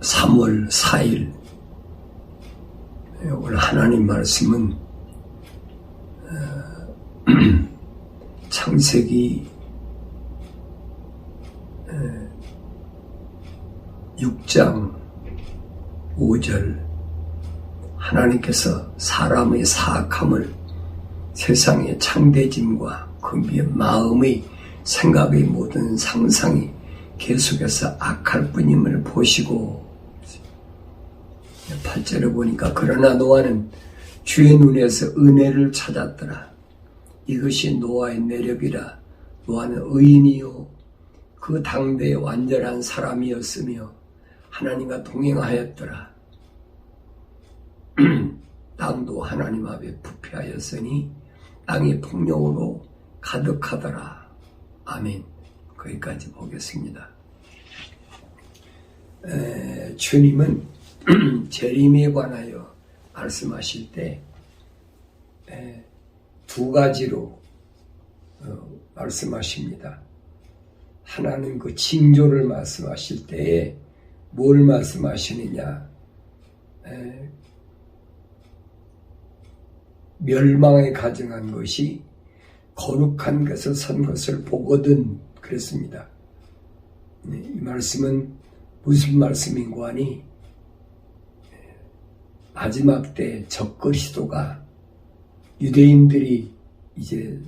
3월 4일 오늘 하나님 말씀은 창세기 6장 5절 하나님께서 사람의 사악함을 세상의 창대짐과 그 마음의 생각의 모든 상상이 계속해서 악할 뿐임을 보시고 8절에 보니까 그러나 노아는 주의 눈에서 은혜를 찾았더라. 이것이 노아의 내력이라. 노아는 의인이요 그 당대의 완전한 사람이었으며 하나님과 동행하였더라. 땅도 하나님 앞에 부패하였으니 땅이 폭력으로 가득하더라. 아멘. 거기까지 보겠습니다. 주님은 재림에 관하여 말씀하실 때 두 가지로 말씀하십니다. 하나는 그 징조를 말씀하실 때에 뭘 말씀하시느냐? 멸망에 가증한 것이 거룩한 것을 선 것을 보거든 그랬습니다. 이 말씀은 무슨 말씀인고 하니 마지막 때 적그리스도가 유대인들이 이제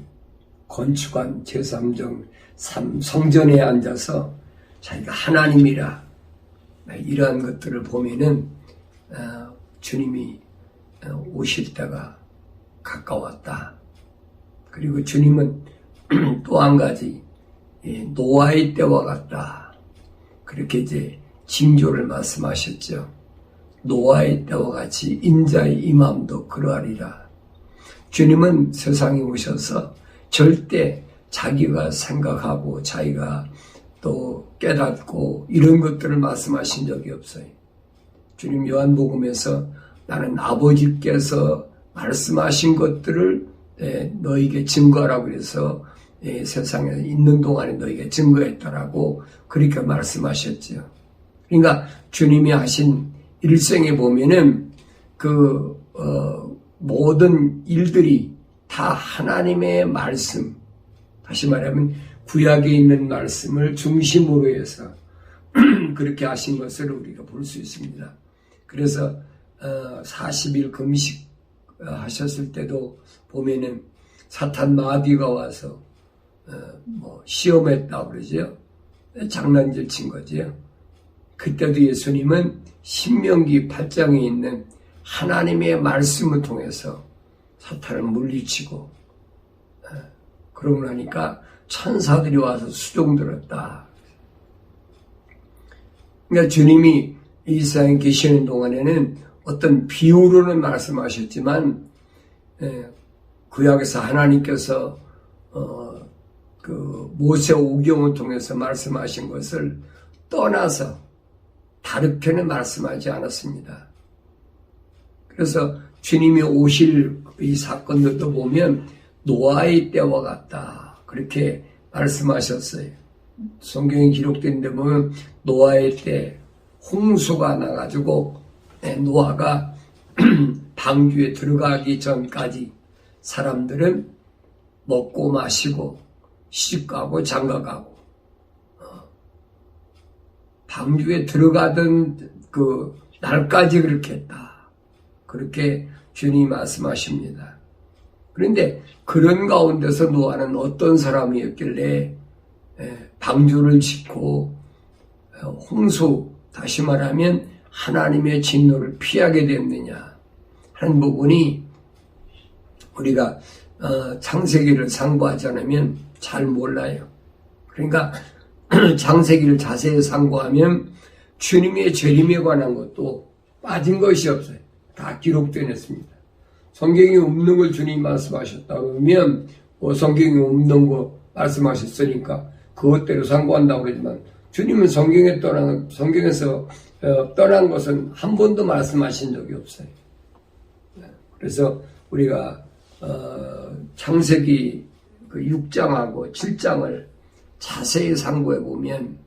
건축한 제3정 성전에 앉아서 자기가 하나님이라 이러한 것들을 보면은 주님이 오실 때가 가까웠다. 그리고 주님은 또 한 가지 노아의 때와 같다. 그렇게 이제 징조를 말씀하셨죠. 노아의 때와 같이 인자의 임함도 그러하리라. 주님은 세상에 오셔서 절대 자기가 생각하고 자기가 또 깨닫고 이런 것들을 말씀하신 적이 없어요. 주님 요한복음에서 나는 아버지께서 말씀하신 것들을 너에게 증거하라고 해서 세상에 있는 동안에 너에게 증거했다라고 그렇게 말씀하셨죠. 그러니까 주님이 하신 일생에 보면은 모든 일들이 다 하나님의 말씀, 다시 말하면 구약에 있는 말씀을 중심으로 해서 그렇게 하신 것을 우리가 볼 수 있습니다. 그래서 40일 금식 하셨을 때도 보면은 사탄 마귀가 와서 시험했다 그러죠. 장난질 친 거죠. 그때도 예수님은 신명기 8장에 있는 하나님의 말씀을 통해서 사탄을 물리치고 그러고 나니까 천사들이 와서 수종들었다. 그러니까 주님이 이 세상에 계시는 동안에는 어떤 비유로는 말씀하셨지만 구약에서 하나님께서 그 모세 오경을 통해서 말씀하신 것을 떠나서 다르게는 말씀하지 않았습니다. 그래서 주님이 오실 이 사건들도 보면 노아의 때와 같다. 그렇게 말씀하셨어요. 성경에 기록된 데 보면 노아의 때 홍수가 나가지고 노아가 방주에 들어가기 전까지 사람들은 먹고 마시고 시집가고 장가가고 방주에 들어가던 그 날까지 그렇게 했다. 그렇게 주님이 말씀하십니다. 그런데 그런 가운데서 노아는 어떤 사람이었길래 방주를 짓고 홍수, 다시 말하면 하나님의 진노를 피하게 됐느냐 하는 부분이 우리가 창세기를 상고하지 않으면 잘 몰라요. 그러니까 창세기를 자세히 상고하면 주님의 재림에 관한 것도 빠진 것이 없어요. 다 기록되어 있습니다. 성경이 없는 걸 주님이 말씀하셨다 그러면 성경이 없는 거 말씀하셨으니까 그것대로 상고한다고 그러지만 주님은 성경에서 떠난 것은 한 번도 말씀하신 적이 없어요. 그래서 우리가 창세기 그 6장하고 7장을 자세히 상고해 보면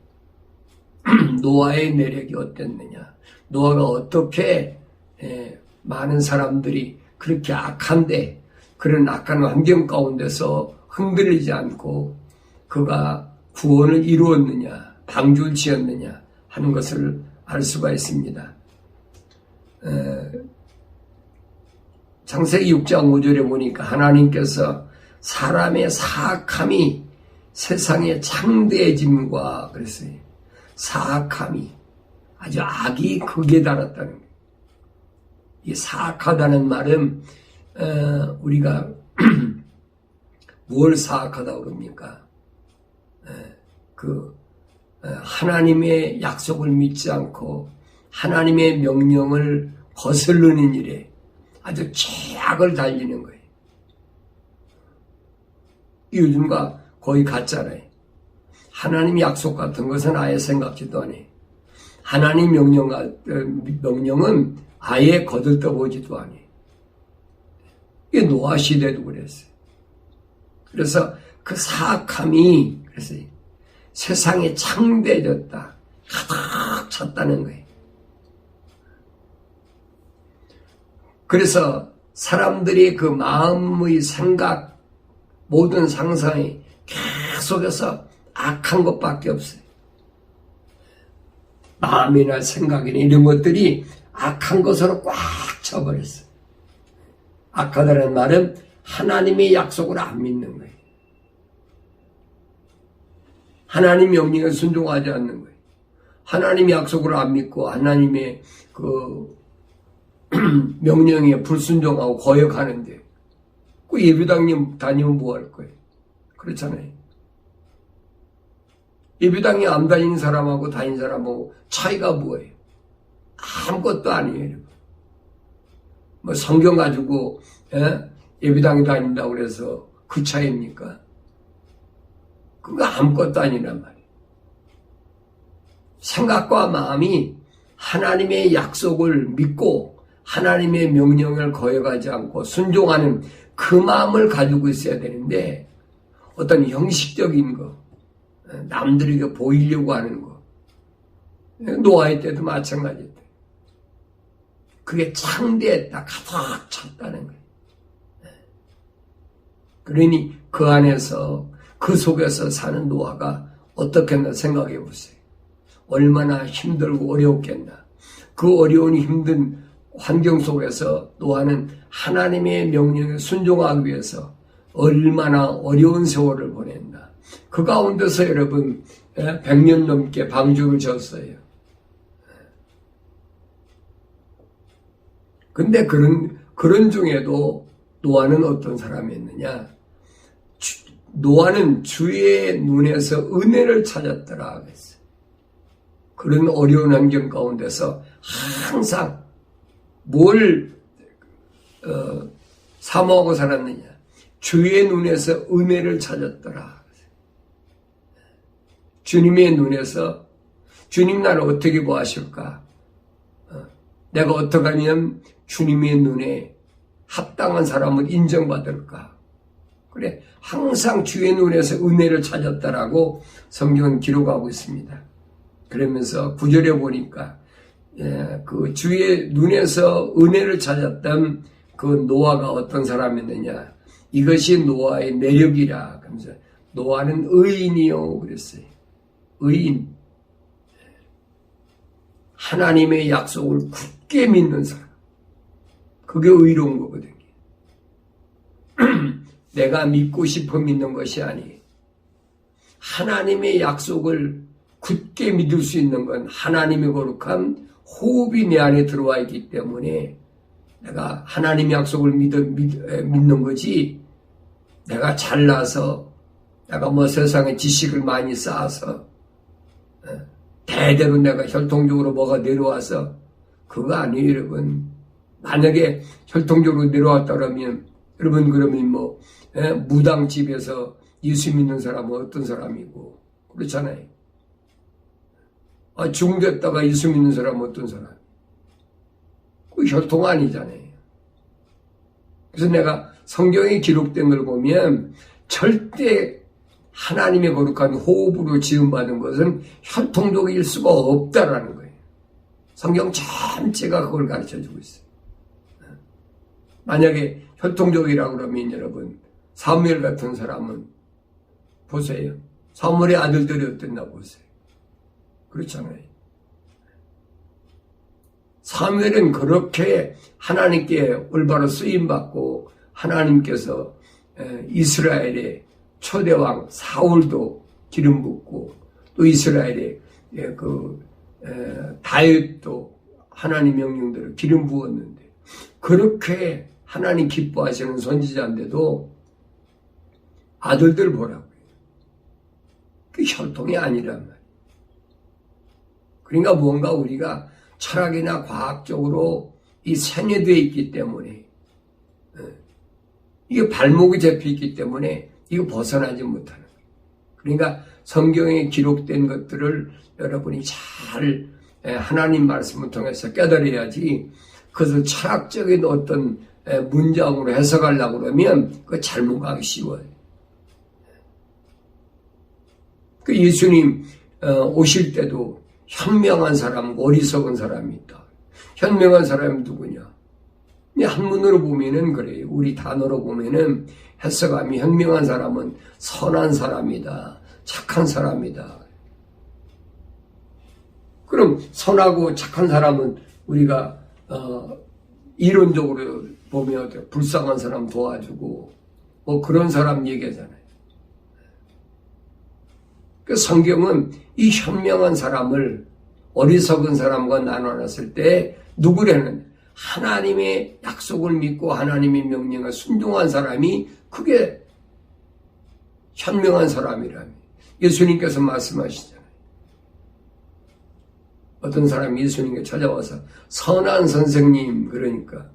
노아의 내력이 어땠느냐. 노아가 어떻게 많은 사람들이 그렇게 악한데 그런 악한 환경 가운데서 흔들리지 않고 그가 구원을 이루었느냐, 방주를 지었느냐 하는 것을 알 수가 있습니다. 창세기 6장 5절에 보니까 하나님께서 사람의 사악함이 세상의 창대해짐과 그랬어요. 사악함이 아주 악이 극에 달았다는 거예요. 이 사악하다는 말은 우리가 뭘 사악하다고 그럽니까? 하나님의 약속을 믿지 않고 하나님의 명령을 거스르는 일에 아주 최악을 달리는 거예요. 요즘과 거의 같잖아요. 하나님 약속 같은 것은 아예 생각지도 않아요. 하나님 명령은 아예 거들떠보지도 않아요. 이게 노아 시대도 그랬어요. 그래서 그 사악함이 그래서 세상에 창대해졌다. 가득 찼다는 거예요. 그래서 사람들이 그 마음의 생각, 모든 상상이 계속해서 악한 것밖에 없어요. 마음이나 생각이나 이런 것들이 악한 것으로 꽉 차버렸어요. 악하다는 말은 하나님의 약속을 안 믿는 거예요. 하나님 명령에 순종하지 않는 거예요. 하나님 약속을 안 믿고 하나님의 그 명령에 불순종하고 거역하는데 그 예배당 다니면 뭐 할 거예요? 그렇잖아요. 예배당에 안 다니는 사람하고 다니는 사람하고 차이가 뭐예요? 아무것도 아니에요. 여러분. 뭐 성경 가지고 예배당에 다닌다고 그래서 그 차이입니까? 그거 아무것도 아니란 말이에요. 생각과 마음이 하나님의 약속을 믿고 하나님의 명령을 거역하지 않고 순종하는 그 마음을 가지고 있어야 되는데 어떤 형식적인 거, 남들에게 보이려고 하는 거, 노아의 때도 마찬가지였대. 그게 창대했다, 가득 찼다는 거예요. 그러니 그 안에서 그 속에서 사는 노아가 어떻겠나 생각해 보세요. 얼마나 힘들고 어려웠겠나. 그 어려운 힘든 환경 속에서 노아는 하나님의 명령에 순종하기 위해서 얼마나 어려운 세월을 보낸다. 그 가운데서 여러분 100년 넘게 방주를 졌어요. 근데 그런 중에도 노아는 어떤 사람이었느냐? 노아는 주의 눈에서 은혜를 찾았더라 그랬어요. 그런 어려운 환경 가운데서 항상 뭘 사모하고 살았느냐? 주의 눈에서 은혜를 찾았더라. 주님의 눈에서 주님 나를 어떻게 보아실까? 내가 어떻게 하면 주님의 눈에 합당한 사람을 인정받을까? 그래, 항상 주의 눈에서 은혜를 찾았다라고 성경은 기록하고 있습니다. 그러면서 9절에 보니까 그 주의 눈에서 은혜를 찾았던 그 노아가 어떤 사람이었느냐? 이것이 노아의 매력이라. 그러면서 노아는 의인이요 그랬어요. 의인. 하나님의 약속을 굳게 믿는 사람. 그게 의로운 거거든요. 내가 믿고 싶어 믿는 것이 아니에요. 하나님의 약속을 굳게 믿을 수 있는 건 하나님의 거룩한 호흡이 내 안에 들어와 있기 때문에 내가 하나님의 약속을 믿는 거지, 내가 잘나서 내가 뭐 세상에 지식을 많이 쌓아서 대대로 내가 혈통적으로 뭐가 내려와서 그거 아니에요. 여러분, 만약에 혈통적으로 내려왔다 그러면 여러분 그러면 뭐 무당집에서 예수 믿는 사람은 어떤 사람이고 그렇잖아요. 중됐다가 예수 믿는 사람은 어떤 사람? 그 혈통 아니잖아요. 그래서 내가 성경에 기록된 걸 보면 절대 하나님의 거룩한 호흡으로 지음받은 것은 혈통적일 수가 없다라는 거예요. 성경 전체가 그걸 가르쳐주고 있어요. 만약에 혈통적이라고 그러면 여러분 사무엘 같은 사람은 보세요. 사무엘의 아들들이 어땠나 보세요. 그렇잖아요. 사무엘은 그렇게 하나님께 올바로 쓰임받고 하나님께서 이스라엘의 초대왕 사울도 기름 붓고 또 이스라엘의 다윗도 하나님 명령대로 기름 부었는데 그렇게 하나님 기뻐하시는 선지자인데도 아들들 보라고요. 그 혈통이 아니란 말이에요. 그러니까 뭔가 우리가 철학이나 과학적으로 이 세뇌되어 있기 때문에 이게 발목이 잡혀 있기 때문에 이거 벗어나지 못하는 거예요. 그러니까 성경에 기록된 것들을 여러분이 잘 하나님 말씀을 통해서 깨달아야지 그것을 철학적인 어떤 문장으로 해석하려고 그러면 그거 잘못 가기 쉬워요. 그 예수님 오실 때도 현명한 사람, 어리석은 사람이 있다. 현명한 사람이 누구냐? 한문으로 보면은 그래요. 우리 단어로 보면은 해석하면 현명한 사람은 선한 사람이다. 착한 사람이다. 그럼 선하고 착한 사람은 우리가 이론적으로 보면 불쌍한 사람 도와주고 뭐 그런 사람 얘기하잖아요. 그 성경은 이 현명한 사람을 어리석은 사람과 나눠놨을 때 누구라는 하나님의 약속을 믿고 하나님의 명령에 순종한 사람이 그게 현명한 사람이라며 예수님께서 말씀하시잖아요. 어떤 사람이 예수님께 찾아와서 선한 선생님 그러니까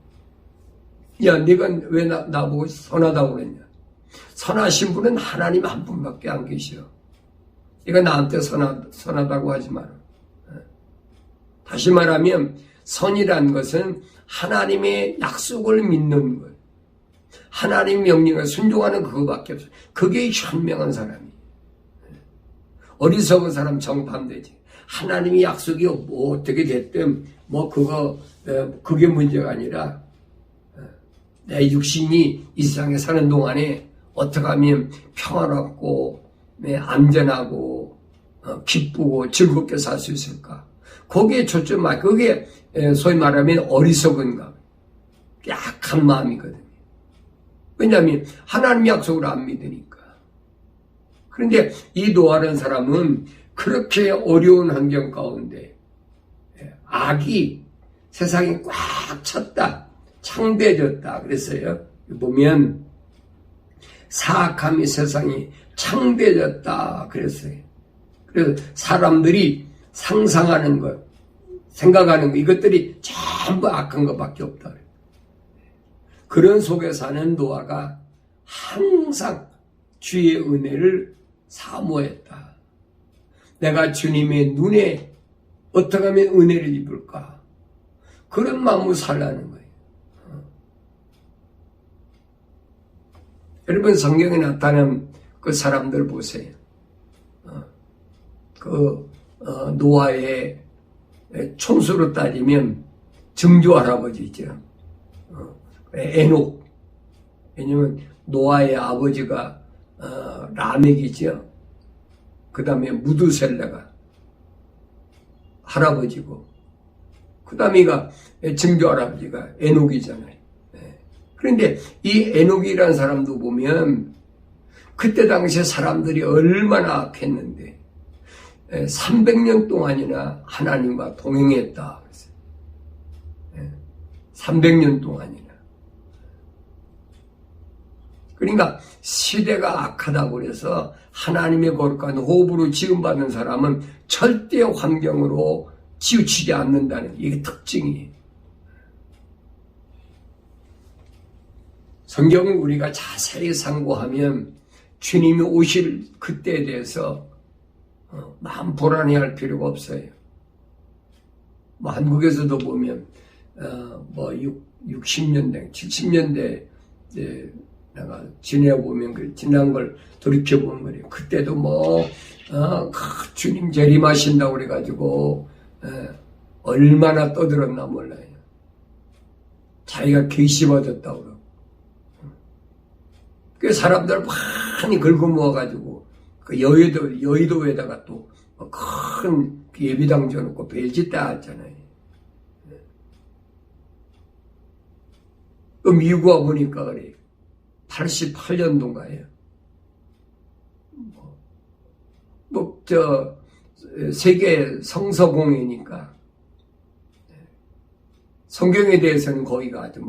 야 네가 왜 나보고 선하다고 그랬냐. 선하신 분은 하나님 한 분밖에 안 계셔. 네가 나한테 선하다고 하지 마라. 다시 말하면 선이란 것은 하나님의 약속을 믿는 것. 하나님 명령에 순종하는 그거밖에 없어요. 그게 현명한 사람이에요. 어리석은 사람 정반대지. 하나님의 약속이 뭐 어떻게 됐든 그게 문제가 아니라 내 육신이 이 세상에 사는 동안에 어떻게 하면 평화롭고 안전하고 기쁘고 즐겁게 살 수 있을까? 거기에 초점하고 그게 소위 말하면 어리석은 감, 약한 마음이거든요. 왜냐하면 하나님 약속을 안 믿으니까. 그런데 이 노아라는 사람은 그렇게 어려운 환경 가운데 악이 세상에 꽉 찼다, 창대해졌다 그랬어요. 보면 사악함이 세상이 창대해졌다 그랬어요. 그래서 사람들이 상상하는 것, 생각하는 것 이것들이 전부 악한 것밖에 없다. 그런 속에 사는 노아가 항상 주의 은혜를 사모했다. 내가 주님의 눈에 어떻게 하면 은혜를 입을까? 그런 마음으로 살라는 거예요. 여러분 성경에 나타난 그 사람들 보세요. 노아의 총수로 따지면 증조 할아버지죠. 에녹. 왜냐면 노아의 아버지가 라멕이죠. 그 다음에 무두셀레가 할아버지고 그 다음에가 증조 할아버지가 에녹이잖아요. 그런데 이 에녹이라는 사람도 보면 그때 당시에 사람들이 얼마나 악했는데 300년 동안이나 하나님과 동행했다. 300년 동안이나. 그러니까 시대가 악하다고 그래서 하나님의 거룩한 호흡으로 지음받는 사람은 절대 환경으로 치우치지 않는다는 이게 특징이에요. 성경을 우리가 자세히 상고하면 주님이 오실 그때에 대해서 마음 불안해할 필요가 없어요. 한국에서도 보면 60년대, 70년대 내가 지내보면 지난 걸 돌이켜보면 그래요. 그때도 주님 재림하신다고 그래가지고 얼마나 떠들었나 몰라요. 자기가 계시 받았다고 그러고. 그 사람들 많이 긁어 모아가지고 그 여의도에다가 또 큰 예비당 줘놓고 별짓 다 했잖아요. 그 미국 와 보니까 그래. 88년도인가요? 세계 성서공회니까 성경에 대해서는 거기가 아주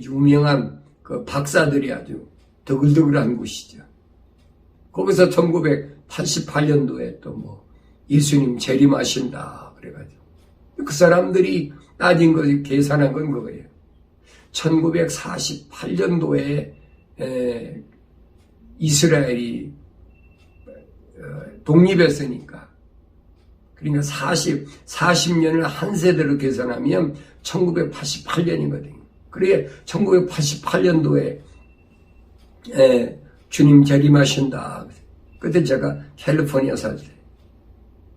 유명한 그 박사들이 아주 더글더글한 곳이죠. 거기서 1988년도에 또 예수님 재림하신다 그래가지고 그 사람들이 따진 거 계산한 건 그거예요. 1948년도에 이스라엘이 독립했으니까 그러니까 40년을 한 세대로 계산하면 1988년이거든요. 그래 1988년도에 주님 재림하신다. 그때 제가 캘리포니아 살 때.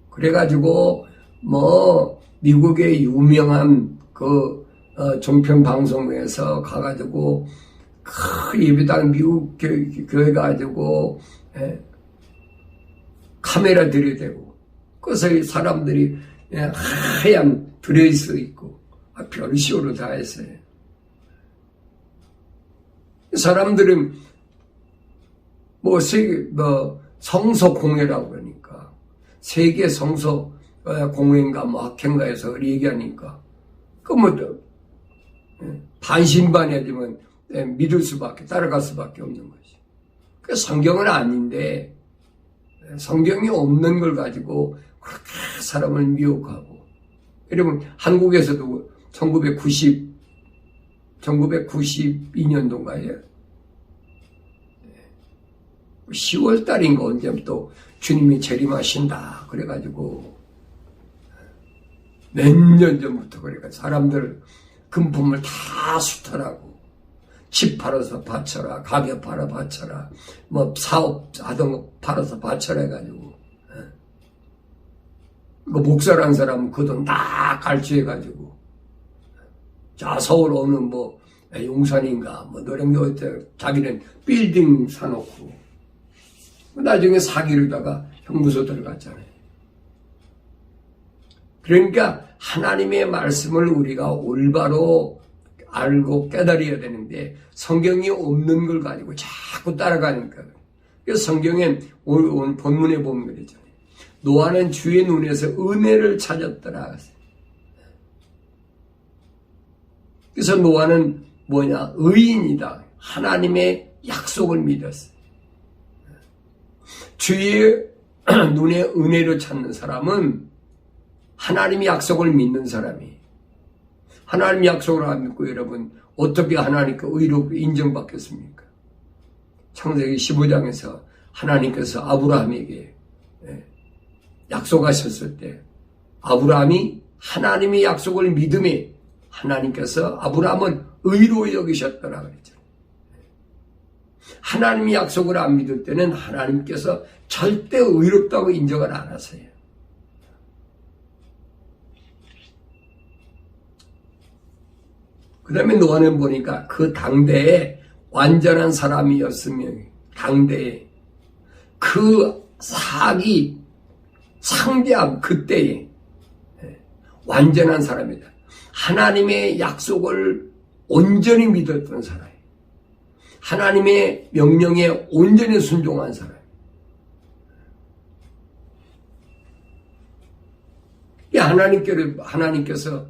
그래가지고 미국의 유명한 그 종편 방송에서 가가지고 큰 예배당 미국 교회 가지고 카메라 들이대고 그래서 사람들이 하얀 드레스 입고 별시오로 다 했어요. 사람들은 성서 공회라고 그러니까 세계 성서 공회인가 학회인가에서 얘기하니까 반신반의하지만 믿을 수밖에 따라갈 수밖에 없는 것이. 그 성경은 아닌데 성경이 없는 걸 가지고 그렇게 사람을 미혹하고. 여러분 한국에서도 1992년도인가요? 10월 달인가 언제 또 주님이 재림하신다 그래가지고 몇 년 전부터 그러니까 사람들 금품을 다 수탈하고 집 팔아서 바쳐라, 가게 팔아 바쳐라, 사업 하던 거 팔아서 바쳐라 해가지고 그 목사라는 사람은 그 돈 다 갈취해가지고 자 서울 어느 용산인가 노량도 자기는 빌딩 사놓고 나중에 사기로다가 형무소 들어갔잖아요. 그러니까 하나님의 말씀을 우리가 올바로 알고 깨달아야 되는데 성경이 없는 걸 가지고 자꾸 따라가니까. 그래서 성경에 오늘 본문에 보면 그러잖아요. 노아는 주의 눈에서 은혜를 찾았더라. 그래서 노아는 의인이다. 하나님의 약속을 믿었어요. 주의 눈에 은혜를 찾는 사람은 하나님의 약속을 믿는 사람이. 하나님의 약속을 안 믿고 여러분 어떻게 하나님께 의로 인정받겠습니까? 창세기 15장에서 하나님께서 아브라함에게 약속하셨을 때 아브라함이 하나님의 약속을 믿음에 하나님께서 아브라함을 의로 여기셨더라 그랬죠. 하나님의 약속을 안 믿을 때는 하나님께서 절대 의롭다고 인정을 안 하세요. 그 다음에 노아는 보니까 그 당대에 완전한 사람이었으면 당대에 그 상대함 그때에 완전한 사람이다. 하나님의 약속을 온전히 믿었던 사람. 하나님의 명령에 온전히 순종한 사람. 하나님께서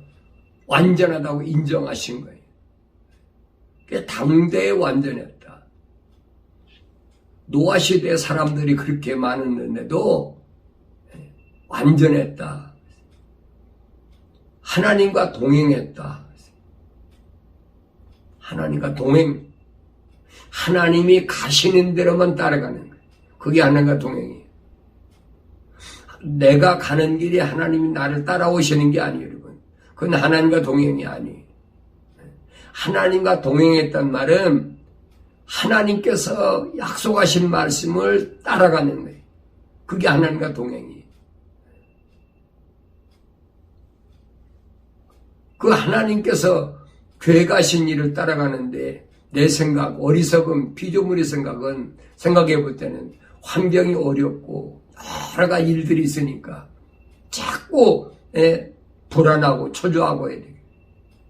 완전하다고 인정하신 거예요. 당대에 완전했다. 노아 시대의 사람들이 그렇게 많았는데도 완전했다. 하나님과 동행했다. 하나님과 동행. 하나님이 가시는 대로만 따라가는 거예요. 그게 하나님과 동행이에요. 내가 가는 길에 하나님이 나를 따라오시는 게 아니에요, 여러분. 그건 하나님과 동행이 아니에요. 하나님과 동행했단 말은 하나님께서 약속하신 말씀을 따라가는 거예요. 그게 하나님과 동행이에요. 그 하나님께서 교회 가신 일을 따라가는데 내 생각, 어리석은 피조물의 생각해 볼 때는 환경이 어렵고 여러 가지 일들이 있으니까 자꾸 불안하고 초조하고 해야 돼.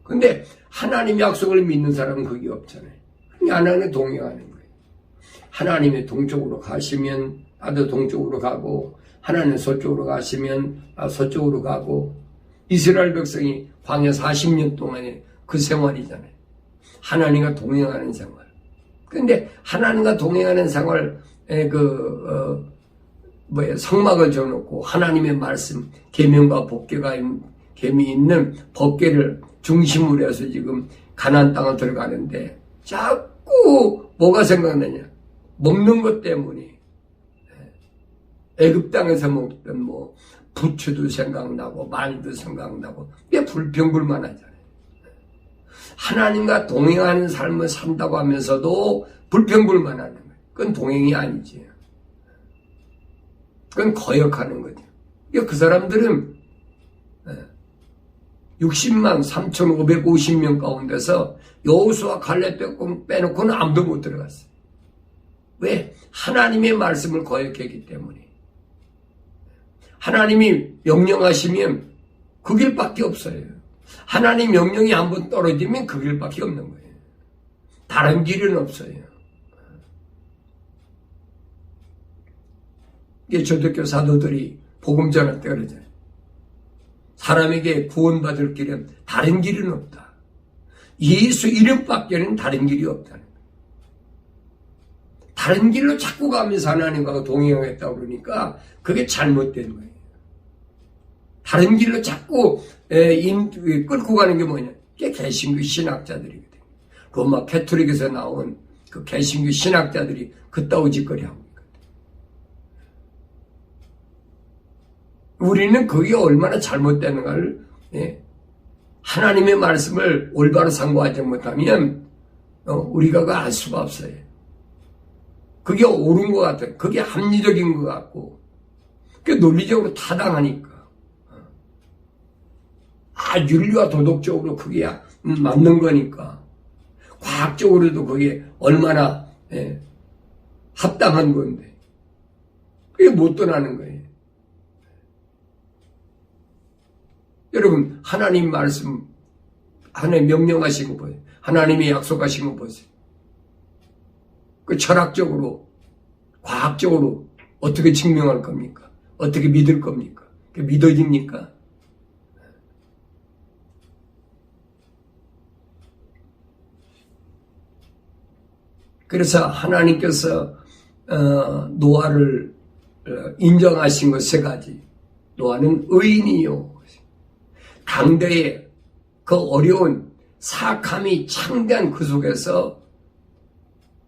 근데 하나님 약속을 믿는 사람은 그게 없잖아요. 그냥 하나님의 동행하는 거예요. 하나님의 동쪽으로 가시면 나도 동쪽으로 가고, 하나님 서쪽으로 가시면 서쪽으로 가고. 이스라엘 백성이 광야 40년 동안의 그 생활이잖아요. 하나님과 동행하는 생활. 그런데 하나님과 동행하는 생활, 성막을 줘놓고 하나님의 말씀, 계명과 계명이 있는 법궤를 중심으로 해서 지금 가나안 땅을 들어가는데 자꾸 뭐가 생각나냐? 먹는 것 때문에. 애굽 땅에서 먹던 부추도 생각나고 말도 생각나고 이게 불평불만하잖아요. 하나님과 동행하는 삶을 산다고 하면서도 불평불만하는 거예요. 그건 동행이 아니지. 그건 거역하는 거죠. 그 사람들은 60만 3,550명 가운데서 여호수아 갈렙 빼놓고는 아무도 못 들어갔어요. 왜? 하나님의 말씀을 거역했기 때문에. 하나님이 명령하시면 그 길밖에 없어요. 하나님 명령이 한번 떨어지면 그 길밖에 없는 거예요. 다른 길은 없어요. 이게 초대교회 사도들이 복음 전할 때 그러잖아요. 사람에게 구원받을 길은 다른 길은 없다. 예수 이름밖에는 다른 길이 없다는 거예요. 다른 길로 자꾸 가면서 하나님과 동행하겠다고 그러니까 그게 잘못된 거예요. 다른 길로 자꾸 끌고 가는 게 뭐냐? 그게 개신교 신학자들이거든요. 로마 캐토릭에서 나온 그 개신교 신학자들이 그따위 짓거리 하고 있거든요. 우리는 그게 얼마나 잘못되는가를 하나님의 말씀을 올바로 상고하지 못하면 우리가 알 수가 없어요. 그게 옳은 것 같아요. 그게 합리적인 것 같고 그게 논리적으로 타당하니까. 윤리와 도덕적으로 그게 맞는 거니까. 과학적으로도 그게 얼마나 합당한 건데. 그게 못 떠나는 거예요. 여러분, 하나님 말씀, 하나님 명령하신 거 보세요. 하나님이 약속하신 거 보세요. 그 철학적으로, 과학적으로 어떻게 증명할 겁니까? 어떻게 믿을 겁니까? 그게 믿어집니까? 그래서 하나님께서 노아를 인정하신 것 세 가지. 노아는 의인이요. 강대의 그 어려운 사악함이 창대한 그 속에서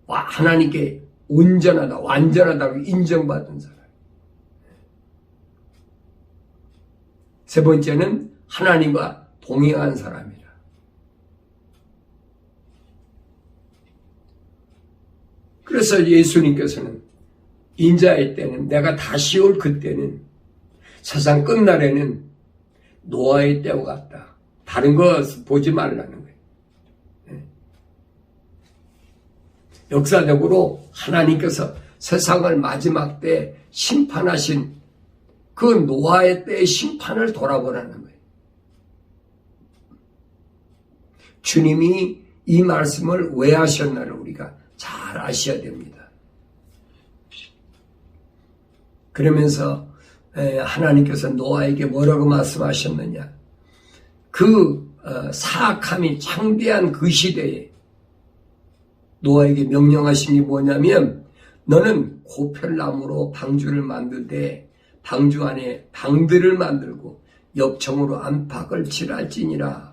하나님께 온전하다, 완전하다고 인정받은 사람. 세 번째는 하나님과 동행한 사람이라. 그래서 예수님께서는 인자의 때는, 내가 다시 올 그때는, 세상 끝날에는 노아의 때와 같다. 다른 거 보지 말라는 거예요. 역사적으로 하나님께서 세상을 마지막 때 심판하신 그 노아의 때의 심판을 돌아보라는 거예요. 주님이 이 말씀을 왜 하셨나를 우리가 잘 아셔야 됩니다. 그러면서 하나님께서 노아에게 뭐라고 말씀하셨느냐? 그 사악함이 창대한 그 시대에 노아에게 명령하신 게 뭐냐면, 너는 고펠나무로 방주를 만들되 방주 안에 방들을 만들고 엽청으로 안팎을 칠할지니라.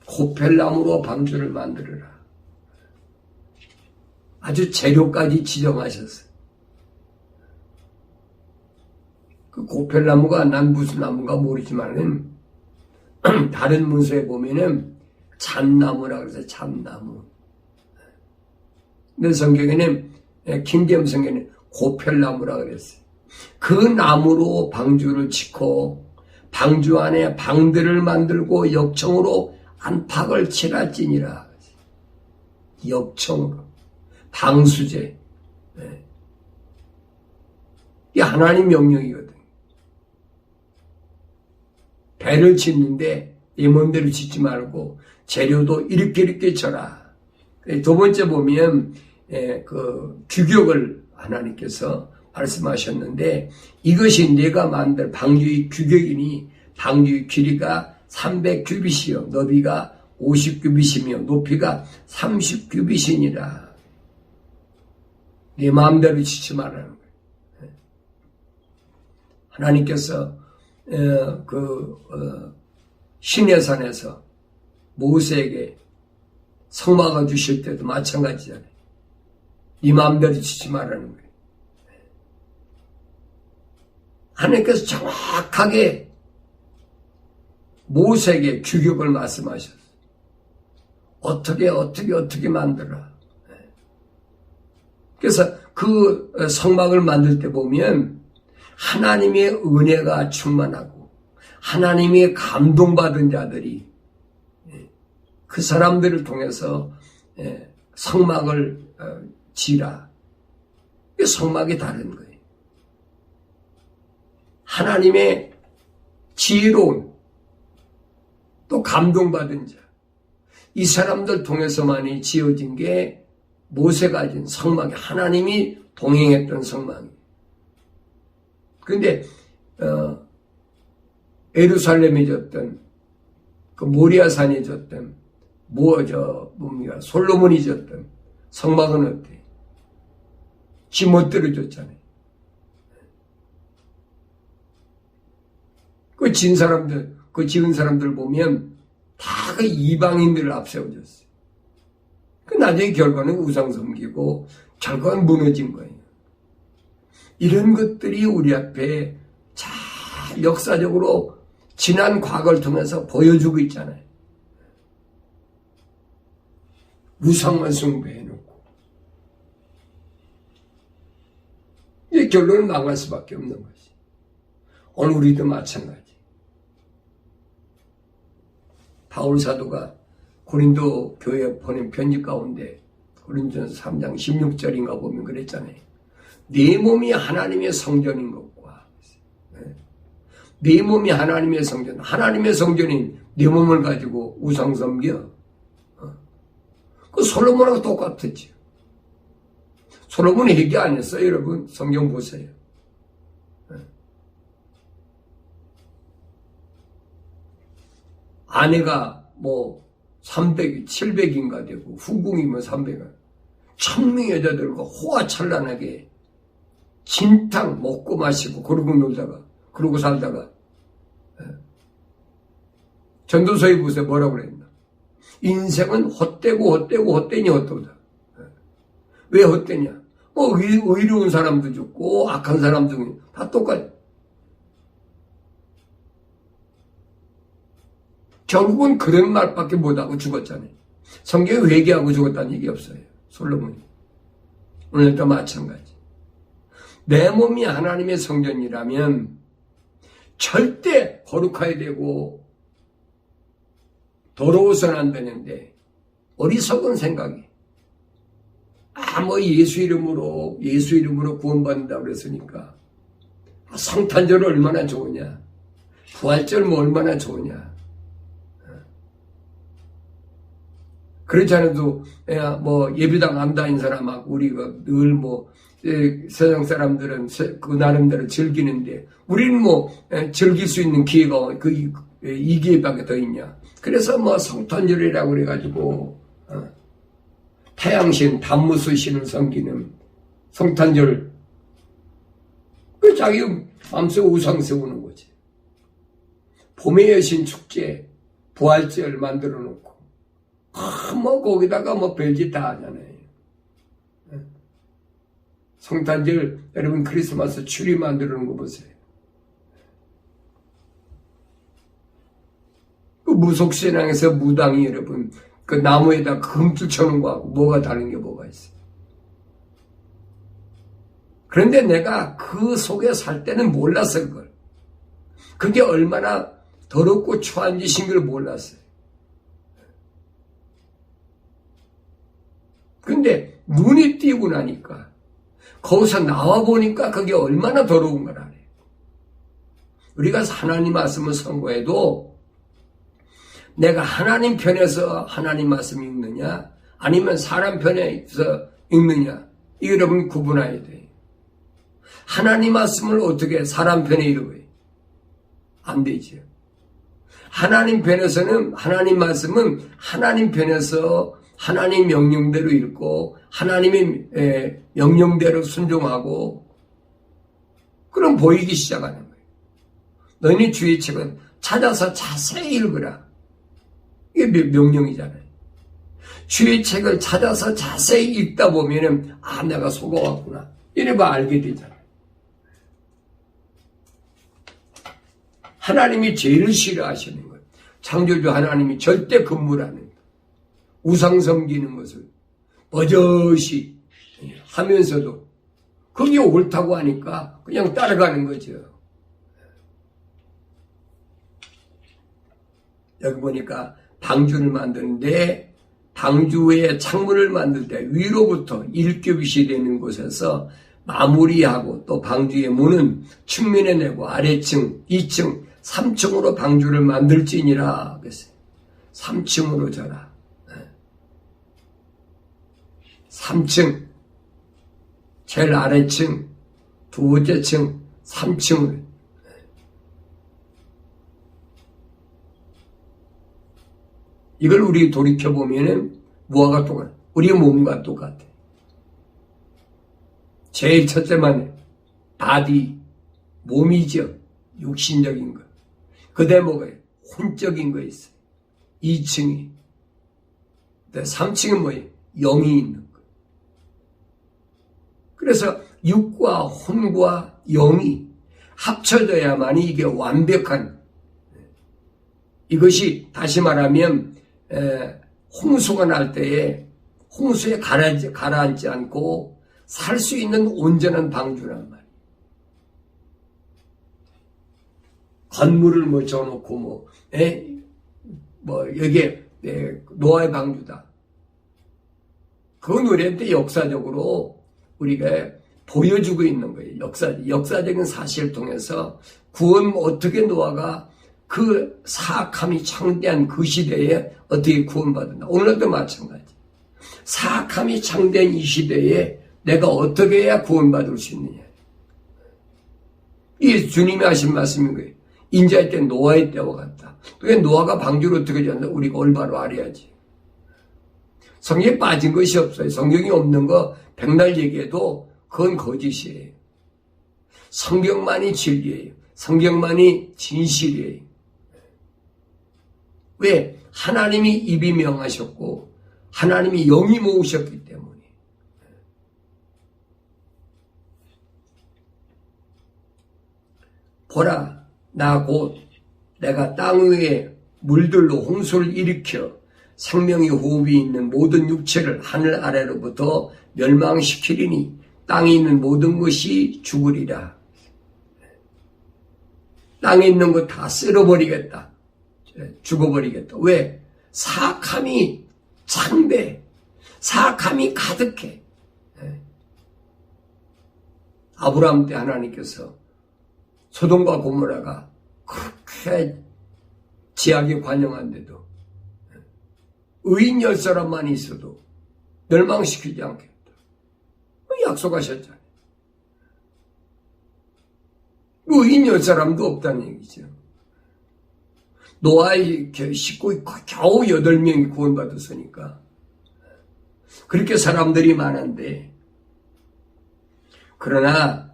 고펠나무로 방주를 만들어라. 아주 재료까지 지정하셨어요. 그 고펠나무가 난 무슨 나무인가 모르지만은 다른 문서에 보면은 잣나무라고 해서 잣나무. 근데 성경에는 킹제임스 성경에는 고펠나무라고 그랬어요. 그 나무로 방주를 짓고 방주 안에 방들을 만들고 역청으로 안팎을 칠할지니라. 역청으로. 방수제. 네. 이게 하나님 명령이거든. 배를 짓는데 내 몸대로 짓지 말고 재료도 이렇게 쳐라. 두 번째 보면 그 규격을 하나님께서 말씀하셨는데 이것이 내가 만들 방주의 규격이니 방주의 길이가 300규빗이요 너비가 50규빗이며 높이가 30규빗이니라. 내 마음대로 짓지 말라는 거예요. 하나님께서 시내산에서 모세에게 성막을 주실 때도 마찬가지잖아요. 네 마음대로 짓지 말라는 거예요. 하나님께서 정확하게 모세에게 규격을 말씀하셨어요. 어떻게 만들어. 그래서 그 성막을 만들 때 보면 하나님의 은혜가 충만하고 하나님의 감동받은 자들이 그 사람들을 통해서 성막을 지라. 성막이 다른 거예요. 하나님의 지혜로운 또 감동받은 자. 이 사람들 통해서만이 지어진 게 모세가 진 성막이 하나님이 동행했던 성막이에요. 그런데 예루살렘에 졌던 그 모리아산에 졌던 솔로몬이 졌던 성막은 어때? 지 멋대로 졌잖아요. 그 지은 사람들 보면 다 그 이방인들을 앞세워졌어요. 그 나중에 결과는 우상 섬기고 결과는 무너진 거예요. 이런 것들이 우리 앞에 잘 역사적으로 지난 과거를 통해서 보여주고 있잖아요. 우상만 숭배해놓고 이 결론은 망할 수밖에 없는 거지. 오늘 우리도 마찬가지. 바울 사도가 고린도 교회에 보낸 편지 가운데 고린도전서 3장 16절인가 보면 그랬잖아요. 내 몸이 하나님의 성전인 것과 내 몸이 하나님의 성전, 하나님의 성전인 내 몸을 가지고 우상 섬겨. 그 솔로몬하고 똑같았죠. 솔로몬이 얘기 안 했어요. 여러분 성경 보세요. 아내가 300, 700인가 되고 후궁이면 300은 1000명의 여자들과 호화찬란하게 진탕 먹고 마시고 그러고 놀다가 그러고 살다가 전도서에 보세요. 뭐라고 그랬나? 인생은 헛되니 헛되다. 왜 헛되냐? 의로운 사람도 죽고 악한 사람도 다 똑같아. 결국은 그런 말밖에 못하고 죽었잖아요. 성경에 회개하고 죽었다는 얘기 없어요. 솔로몬이. 오늘도 마찬가지. 내 몸이 하나님의 성전이라면 절대 거룩해야 되고 더러워서는 안 되는데 어리석은 생각이 예수 이름으로 구원받는다고 그랬으니까 성탄절 얼마나 좋으냐, 부활절 얼마나 좋으냐. 그렇지 않아도 예배당 안 다닌 사람하고 우리가 늘 세상 사람들은 그 나름대로 즐기는데 우리는 즐길 수 있는 기회가 이 기회밖에 더 있냐. 그래서 성탄절이라고 그래가지고 태양신 담무수신을 섬기는 성탄절 그 자기 마음속에 우상 세우는 거지. 봄의 여신 축제 부활절 만들어 놓고 거기다가 별짓 다 하잖아요. 성탄절 여러분 크리스마스 추리 만들어 놓은 거 보세요. 그 무속신앙에서 무당이 여러분 그 나무에다 금줄 쳐놓은 거하고 뭐가 다른 게 뭐가 있어요. 그런데 내가 그 속에 살 때는 몰랐어 그걸. 그게 얼마나 더럽고 추한 짓인 걸 몰랐어요. 근데 눈이 띄고 나니까 거기서 나와 보니까 그게 얼마나 더러운 걸 알아요. 우리가 하나님 말씀을 선고해도 내가 하나님 편에서 하나님 말씀 읽느냐 아니면 사람 편에서 읽느냐 이 여러분 구분해야 돼요. 하나님 말씀을 어떻게 사람 편에 읽어요? 안 되죠. 하나님 편에서는 하나님 말씀은 하나님 편에서 하나님 명령대로 읽고 하나님의 명령대로 순종하고 그럼 보이기 시작하는 거예요. 너희 주의 책은 찾아서 자세히 읽으라. 이게 명령이잖아요. 주의 책을 찾아서 자세히 읽다 보면은 아 내가 속아왔구나 이래봐 알게 되잖아요. 하나님이 제일 싫어하시는 거예요. 창조주 하나님이 절대 금물하는 거예요. 우상 섬기는 것을 버젓이 하면서도 그게 옳다고 하니까 그냥 따라가는 거죠. 여기 보니까 방주를 만드는데 방주의 창문을 만들 때 위로부터 1규빗이 되는 곳에서 마무리하고 또 방주의 문은 측면에 내고 아래층, 2층, 3층으로 방주를 만들지니라 그랬어요. 3층으로 져라. 3층, 제일 아래층, 두 번째 층, 3층을. 이걸 우리 돌이켜보면은 뭐가 똑같아? 우리 몸과 똑같아. 제일 첫째만 바디, 몸이죠. 육신적인 것. 그 다음에 뭐예요? 혼적인 거 있어요. 2층이. 3층은 뭐예요? 영이 있는 거. 그래서 육과 혼과 영이 합쳐져야만이 이게 완벽한 이것이 다시 말하면 홍수가 날 때에 홍수에 가라앉지 않고 살 수 있는 온전한 방주란 말이에요. 건물을 뭐 져놓고 여기에 노아의 방주다. 그 노래한테 역사적으로 우리가 보여주고 있는 거예요. 역사적인 사실을 통해서 구원 어떻게 노아가 그 사악함이 창대한 그 시대에 어떻게 구원받았나. 오늘도 마찬가지. 사악함이 창대한 이 시대에 내가 어떻게 해야 구원받을 수 있느냐. 이게 주님이 하신 말씀인 거예요. 인자의 때 노아의 때와 같다. 그게 노아가 방주를 어떻게 지었나 우리가 올바로 알아야지. 성경에 빠진 것이 없어요. 성경이 없는 거 백날 얘기해도 그건 거짓이에요. 성경만이 진리예요. 성경만이 진실이에요. 왜? 하나님이 입이 명하셨고 하나님이 영이 모으셨기 때문에. 보라, 나 곧 내가 땅 위에 물들로 홍수를 일으켜 생명의 호흡이 있는 모든 육체를 하늘 아래로부터 멸망시키리니 땅에 있는 모든 것이 죽으리라. 땅에 있는 것 다 쓸어버리겠다. 죽어버리겠다. 왜? 사악함이 창대, 사악함이 가득해. 아브라함 때 하나님께서 소돔과 고모라가 그렇게 지하게 관영한데도 의인 10사람만 있어도 멸망시키지 않겠다. 약속하셨잖아요. 의인 10사람도 없다는 얘기죠. 노아의 식구 겨우 8명이 구원받았으니까. 그렇게 사람들이 많은데 그러나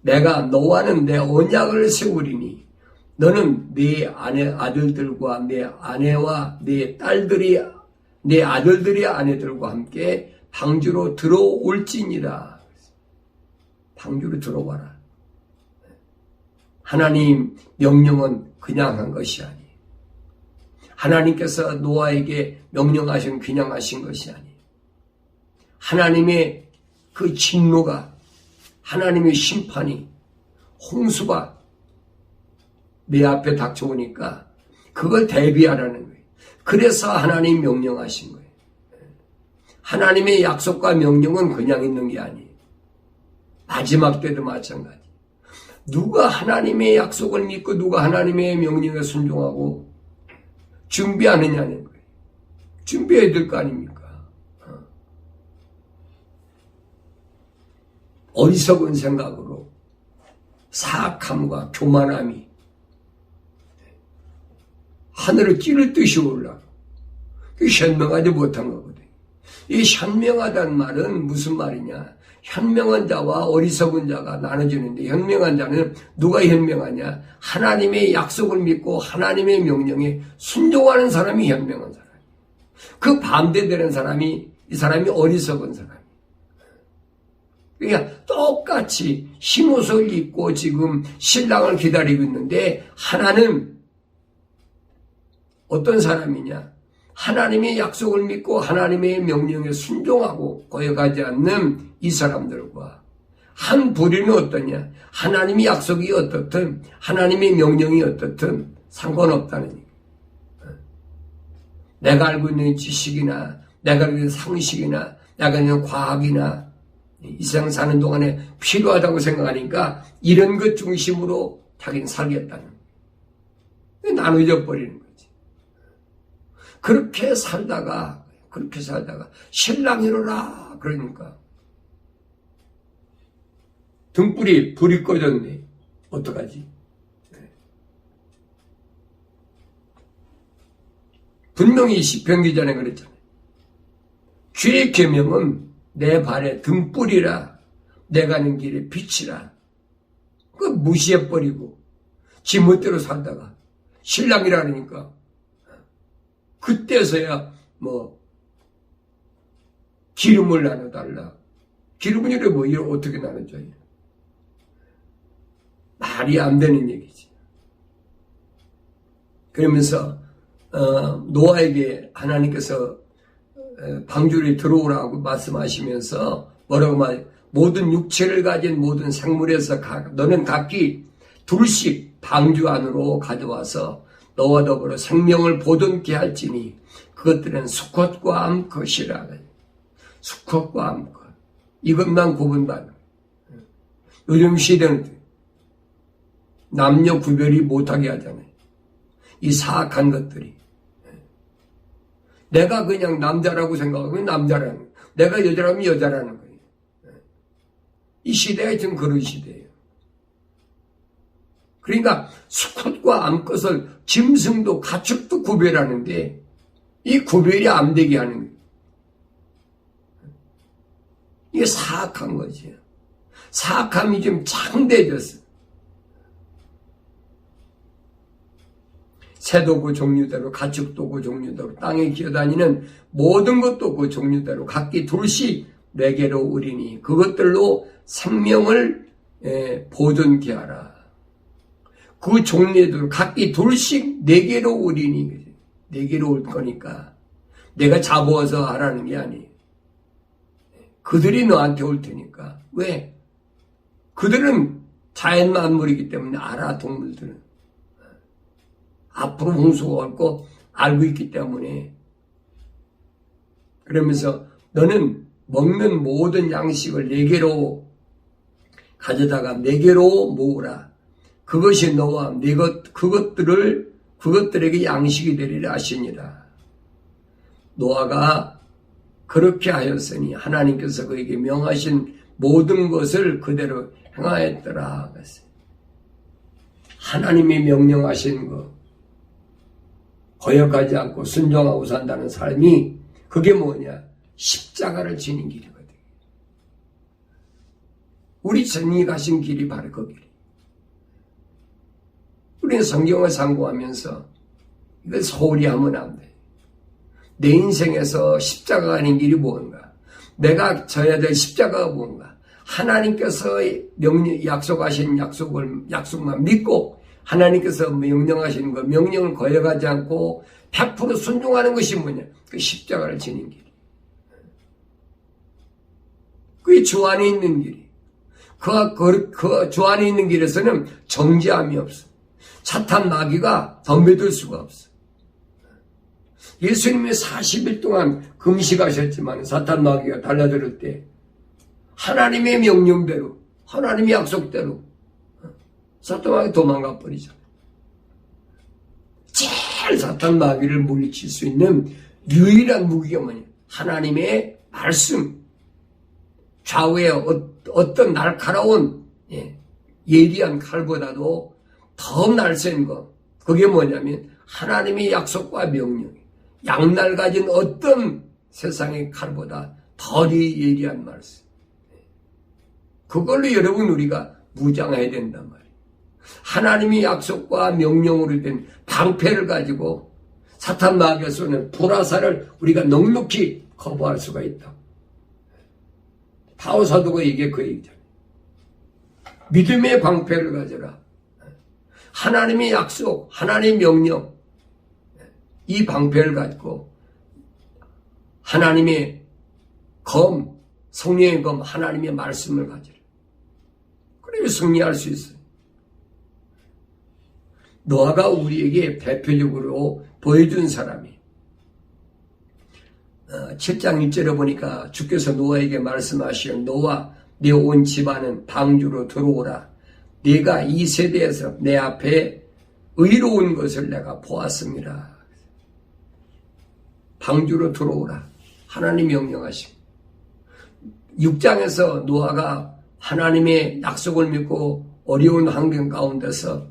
내가 너와는 내 언약을 세우리니 너는 네 아들들과 내 아내와 내 딸들이 내 아들들의 아내들과 함께 방주로 들어올지니라. 방주로 들어와라. 하나님 명령은 그냥 한 것이 아니에요. 하나님께서 노아에게 명령하신 그냥 하신 것이 아니에요. 하나님의 그 진노가 하나님의 심판이 홍수가 내 앞에 닥쳐오니까 그걸 대비하라는 거예요. 그래서 하나님 명령하신 거예요. 하나님의 약속과 명령은 그냥 있는 게 아니에요. 마지막 때도 마찬가지. 누가 하나님의 약속을 믿고 누가 하나님의 명령에 순종하고 준비하느냐는 거예요. 준비해야 될 거 아닙니까? 어리석은 생각으로 사악함과 교만함이 하늘을 찌를 듯이 올라. 그게 현명하지 못한 거거든요. 이 현명하다는 말은 무슨 말이냐? 현명한 자와 어리석은 자가 나눠지는데, 현명한 자는 누가 현명하냐? 하나님의 약속을 믿고 하나님의 명령에 순종하는 사람이 현명한 사람. 그 반대되는 사람이, 이 사람이 어리석은 사람. 그러니까 똑같이 흰옷을 입고 지금 신랑을 기다리고 있는데, 하나는 어떤 사람이냐? 하나님의 약속을 믿고 하나님의 명령에 순종하고 거역하지 않는 이 사람들과 한 부류는 어떠냐? 하나님의 약속이 어떻든 하나님의 명령이 어떻든 상관없다는 얘기. 내가 알고 있는 지식이나 내가 알고 있는 상식이나 내가 알고 있는 과학이나 이 세상 사는 동안에 필요하다고 생각하니까 이런 것 중심으로 자기는 살겠다는 거예요. 나눠져 버리는 거지. 그렇게 살다가 신랑 이루라 그러니까 등불이 불이 꺼졌네. 어떡하지? 분명히 시편 기전에 그랬잖아요. 주의 계명은 내 발에 등불이라 내 가는 길에 빛이라. 그거 무시해버리고 지 멋대로 살다가 신랑이라니까 그때서야 기름을 나눠달라. 기름은 이래 어떻게 나눠줘요? 말이 안 되는 얘기지. 그러면서 노아에게 하나님께서 방주에 들어오라고 말씀하시면서 뭐라고 모든 육체를 가진 모든 생물에서 너는 각기 둘씩 방주 안으로 가져와서 너와 더불어 생명을 보존케 할지니 그것들은 수컷과 암컷이라. 수컷과 암컷. 이것만 구분받는. 요즘 시대는 남녀 구별이 못하게 하잖아요. 이 사악한 것들이. 내가 그냥 남자라고 생각하면 남자라는 거예요. 내가 여자라면 여자라는 거예요. 이 시대가 지금 그런 시대예요. 그러니까 수컷과 암컷을 짐승도 가축도 구별하는데 이 구별이 안 되게 하는 거예요. 이게 사악한 거지요. 사악함이 좀 창대해졌어. 새도 그 종류대로, 가축도 그 종류대로, 땅에 기어다니는 모든 것도 그 종류대로 각기 둘씩 내게로 우리니 그것들로 생명을 보존케 하라. 그 종류대로 각기 둘씩 내게로 우리니, 내게로 올 거니까 내가 잡아서 하라는 게 아니에요. 그들이 너한테 올 테니까. 왜? 그들은 자연 만물이기 때문에 알아, 동물들은. 앞으로 홍수가 올 거 알고 있기 때문에. 그러면서 너는 먹는 모든 양식을 내게로 가져다가 내게로 모으라. 그것이 너와 그것들에게 양식이 되리라 하시니라. 노아가 그렇게 하였으니 하나님께서 그에게 명하신 모든 것을 그대로 행하였더라. 하나님이 명령하신 것 거역하지 않고 순종하고 산다는 삶이 그게 뭐냐? 십자가를 지는 길이거든. 우리 주님이 가신 길이 바로 그 길이. 우리는 성경을 상고하면서 이걸 소홀히 하면 안 돼. 내 인생에서 십자가 가는 길이 뭔가? 내가 져야 될 십자가가 뭔가? 하나님께서 약속하신 약속만 믿고 하나님께서 명령하시는 것, 명령을 거역하지 않고 100% 순종하는 것이 뭐냐? 그 십자가를 지는 길. 그게 주 안에 있는 길이. 그 주 안에 있는 길에서는 정죄함이 없어. 사탄 마귀가 덤벼들 수가 없어. 예수님이 40일 동안 금식하셨지만 사탄 마귀가 달라들 때 하나님의 명령대로, 하나님의 약속대로 사탄 마귀 도망가 버리잖아요. 제일 사탄 마귀를 물리칠 수 있는 유일한 무기가 뭐냐? 하나님의 말씀. 좌우에 어떤 날카로운 예리한 칼보다도 더 날쌘 거. 그게 뭐냐면 하나님의 약속과 명령. 양날 가진 어떤 세상의 칼보다 더 예리한 말씀. 그걸로 여러분 우리가 무장해야 된단 말이에요. 하나님의 약속과 명령으로 된 방패를 가지고 사탄 마귀가 쏘는 불화살을 우리가 넉넉히 거부할 수가 있다. 바오 사도가 이게 그 얘기잖아요. 믿음의 방패를 가져라. 하나님의 약속, 하나님의 명령, 이 방패를 가지고 하나님의 검, 성령의 검, 하나님의 말씀을 가지라. 그래야 승리할 수 있어요. 노아가 우리에게 대표적으로 보여준 사람이 7장 1절에 보니까 주께서 노아에게 말씀하시오. 노아 네 온 집안은 방주로 들어오라. 네가 이 세대에서 내 앞에 의로운 것을 내가 보았습니다. 방주로 들어오라. 하나님 명령하시고 6장에서 노아가 하나님의 약속을 믿고 어려운 환경 가운데서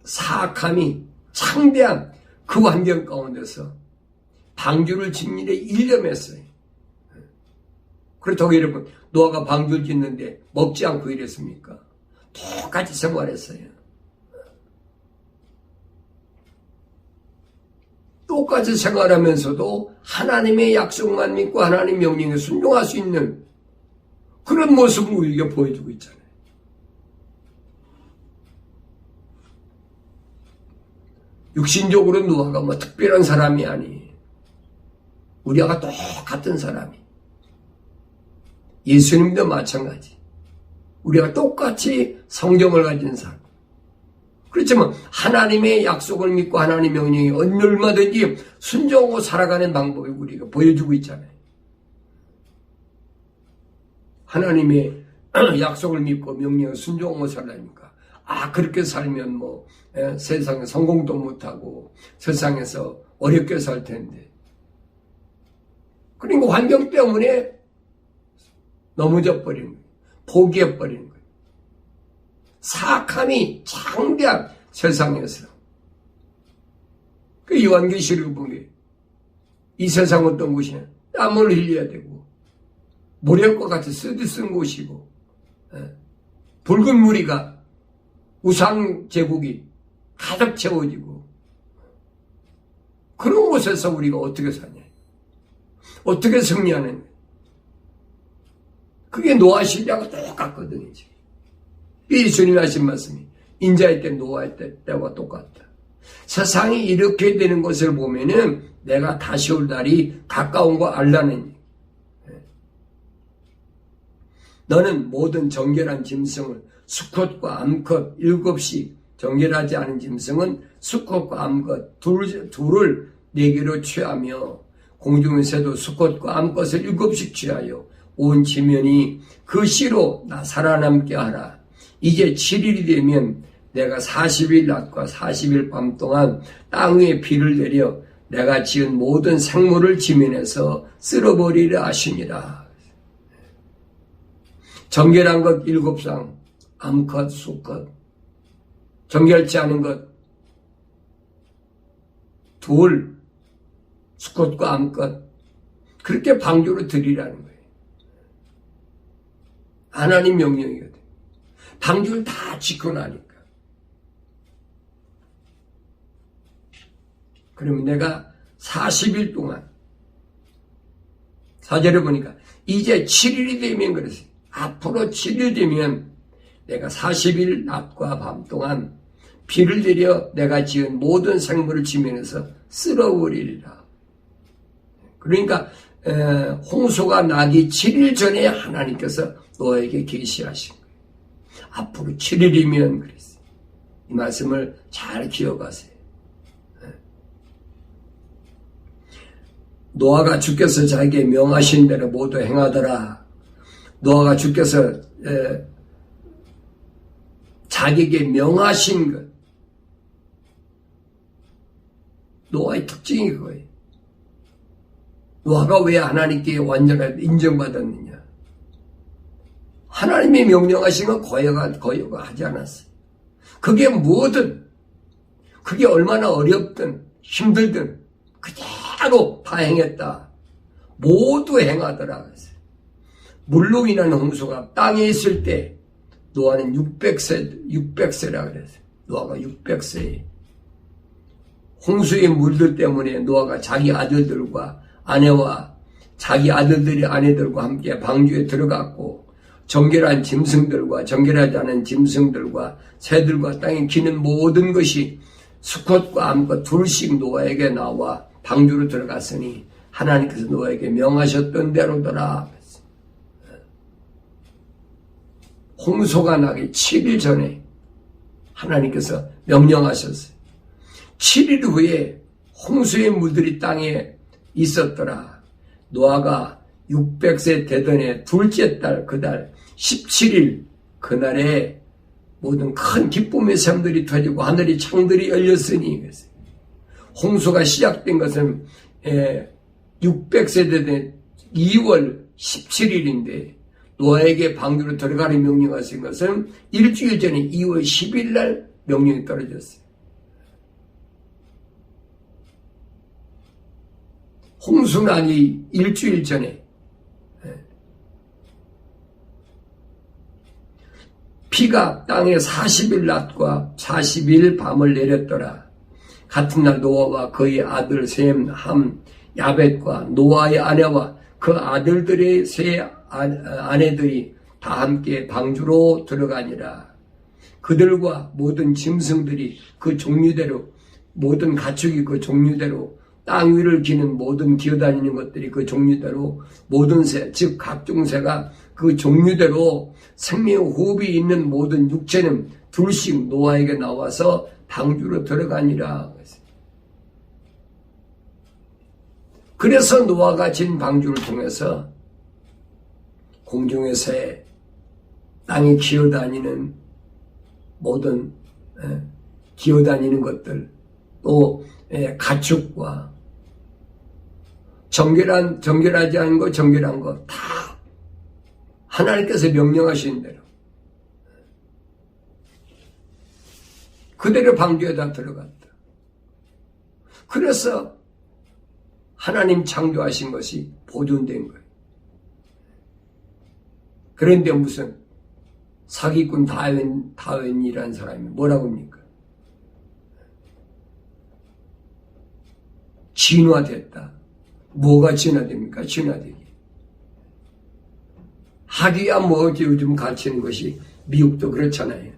사악함이 창대한 그 환경 가운데서 방주를 짓는 데 일념했어요. 그렇다고 여러분 노아가 방주를 짓는데 먹지 않고 이랬습니까? 똑같이 생활했어요. 똑같이 생활하면서도 하나님의 약속만 믿고 하나님 명령에 순종할 수 있는 그런 모습을 우리에게 보여주고 있잖아요. 육신적으로 노아가 뭐 특별한 사람이 아니. 우리가 똑같은 사람이. 예수님도 마찬가지. 우리가 똑같이 성경을 가진 사람. 그렇지만 하나님의 약속을 믿고 하나님 명령에 얼마든지 순종하고 살아가는 방법을 우리가 보여주고 있잖아요. 하나님의 약속을 믿고 명령에 순종하고 살라니까. 그렇게 살면 세상에 성공도 못하고 세상에서 어렵게 살 텐데. 그리고 환경 때문에 넘어져 버리는 거예요. 포기해 버리는 거예요. 사악함이 창대한 세상에서. 그 요한계시록 보게 이 세상 어떤 곳이냐? 땀을 흘려야 되고 모래과 같이 쓰디쓴 곳이고 붉은 무리가 우상 제국이 가득 채워지고 그런 곳에서 우리가 어떻게 사냐? 어떻게 승리하는 거야? 그게 노아 시대하고 똑같거든요. 예수님이 하신 말씀이 인자의 때 노아의 때와 똑같다. 세상이 이렇게 되는 것을 보면은 내가 다시 올 날이 가까운 거 알라는. 너는 모든 정결한 짐승을 수컷과 암컷 7씩 정결하지 않은 짐승은 수컷과 암컷 둘을 내게로 취하며 공중에서도 수컷과 암컷을 7씩 취하여 온 지면이 그 씨로 나 살아남게 하라. 이제 7일이 되면 내가 40일 낮과 40일 밤 동안 땅 위에 비를 내려 내가 지은 모든 생물을 지면에서 쓸어버리려 하시니라. 정결한 것 7상, 암컷, 수컷, 정결치 않은 것 둘, 수컷과 암컷, 그렇게 방주로 드리라는 거예요. 하나님 명령이거든. 방주를 다 지고 나니까. 그러면 내가 40일 동안, 4절에 보니까 이제 7일이 되면 그랬어요. 앞으로 7일 되면 내가 40일 낮과 밤 동안 비를 내려 내가 지은 모든 생물을 지면에서 쓸어버리리라. 그러니까 홍수가 나기 7일 전에 하나님께서 노아에게 계시하신 거예요. 앞으로 7일이면 그랬어요. 이 말씀을 잘 기억하세요. 노아가 주께서 자기에게 명하신 대로 모두 행하더라. 노아가 주께서 자기에게 명하신 것, 노아의 특징이 그거예요. 노아가 왜 하나님께 완전하게 인정받았느냐? 하나님이 명령하신 건 거여가 하지 않았어요. 그게 뭐든, 그게 얼마나 어렵든 힘들든 그대로 다 행했다. 모두 행하더라. 물로 인한 홍수가 땅에 있을 때 노아는 600세라 그랬어요. 노아가 600세에 홍수의 물들 때문에 노아가 자기 아들들과 아내와 자기 아들들이 아내들과 함께 방주에 들어갔고, 정결한 짐승들과 정결하지 않은 짐승들과 새들과 땅에 기는 모든 것이 수컷과 암컷 둘씩 노아에게 나와 방주로 들어갔으니 하나님께서 노아에게 명하셨던 대로더라. 홍수가 나기 7일 전에 하나님께서 명령하셨어요. 7일 후에 홍수의 물들이 땅에 있었더라. 노아가 600세 되던 해 둘째 달 그달 17일 그날에 모든 큰 기쁨의 샘들이 터지고 하늘의 창들이 열렸으니, 홍수가 시작된 것은 600세 되던 2월 17일인데 노아에게 방주로 들어가는 명령하신 것은 일주일 전에 2월 10일 날 명령이 떨어졌어요. 홍수난이 일주일 전에 비가 땅에 40일 낮과 40일 밤을 내렸더라. 같은 날 노아와 그의 아들 셈, 함, 야벳과 노아의 아내와 그 아들들의 세 아내들이 다 함께 방주로 들어가니라. 그들과 모든 짐승들이 그 종류대로, 모든 가축이 그 종류대로, 땅 위를 기는 모든 기어다니는 것들이 그 종류대로, 모든 새, 즉 각종 새가 그 종류대로, 생명 호흡이 있는 모든 육체는 둘씩 노아에게 나와서 방주로 들어가니라. 그래서 노아가 진 방주를 통해서 공중의 새, 땅에 기어다니는 모든 기어다니는 것들, 또 가축과 정결하지 않은 거, 정결한 거 다 하나님께서 명령하신 대로 그대로 방주에다 들어갔다. 그래서 하나님 창조하신 것이 보존된 거예요. 그런데 무슨 사기꾼 다윈이라는 사람이 뭐라고 합니까? 진화됐다. 뭐가 진화됩니까? 진화되기. 하기야 뭐지 요즘 가르치는 것이 미국도 그렇잖아요.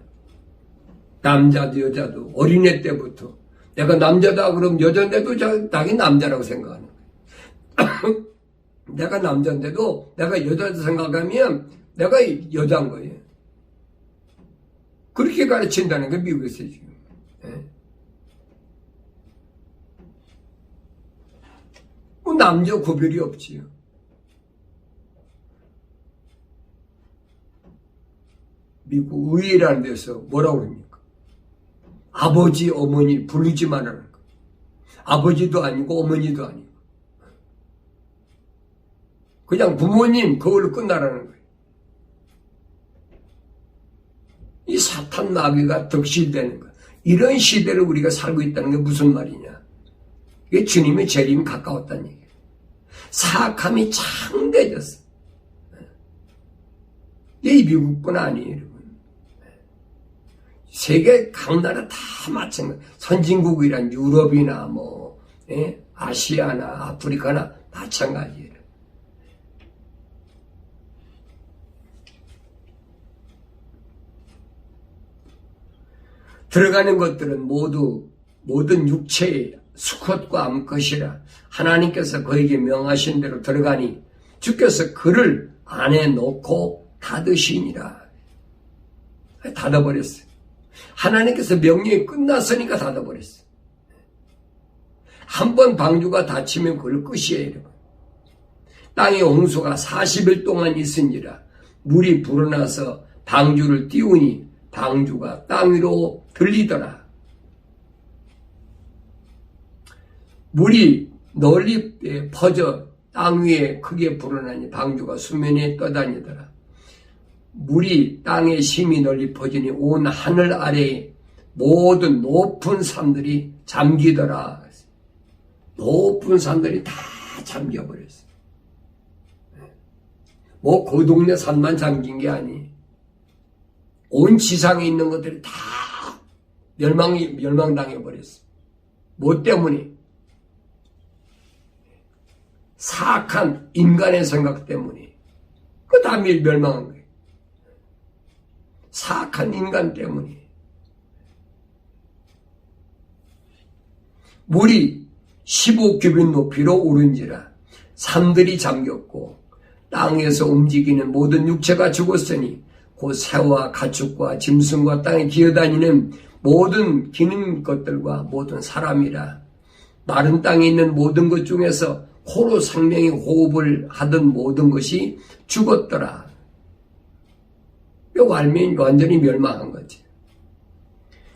남자도 여자도 어린애 때부터 내가 남자다 그럼 여자인데도 자기 남자라고 생각하는 거예요. 내가 남자인데도 내가 여자다 생각하면 내가 여자인 거예요. 그렇게 가르친다는 게 미국에서 지금. 뭐 남녀 구별이 없지요. 미국 의회라는 데서 뭐라고 합니까? 아버지, 어머니 부르지 말라는 거. 아버지도 아니고 어머니도 아니고. 그냥 부모님 그걸로 끝나라는 거예요. 이 사탄 마귀가 득실되는 것. 이런 시대를 우리가 살고 있다는 게 무슨 말이냐. 이게 주님의 재림이 가까웠다는 얘기예요. 사악함이 창대해졌어. 이 미국뿐 아니에요, 여러분. 세계 각 나라 다 마찬가지. 선진국이란 유럽이나 아시아나 아프리카나 마찬가지예요. 들어가는 것들은 모두 모든 육체의 수컷과 암컷이라 하나님께서 그에게 명하신 대로 들어가니 주께서 그를 안에 놓고 닫으시니라. 닫아버렸어요. 하나님께서 명령이 끝났으니까 닫아버렸어. 한 번 방주가 닫히면 그걸 끝이에요. 여러분. 땅에 홍수가 40일 동안 있으니라. 물이 불어나서 방주를 띄우니 방주가 땅 위로 들리더라. 물이 널리 퍼져 땅 위에 크게 불어나니 방주가 수면에 떠다니더라. 물이 땅에 심히 널리 퍼지니 온 하늘 아래에 모든 높은 산들이 잠기더라. 높은 산들이 다 잠겨버렸어. 뭐 그 동네 산만 잠긴 게 아니. 온 지상에 있는 것들이 다 멸망당해버렸어. 뭐 때문에? 사악한 인간의 생각 때문에. 그 다 멸망한 거예요. 사악한 인간 때문에. 물이 15규빗 높이로 오른지라. 산들이 잠겼고 땅에서 움직이는 모든 육체가 죽었으니 곧 새와 가축과 짐승과 땅에 기어다니는 모든 기는 것들과 모든 사람이라. 마른 땅에 있는 모든 것 중에서 코로 생명의 호흡을 하던 모든 것이 죽었더라. 이거 알면 완전히 멸망한 거지.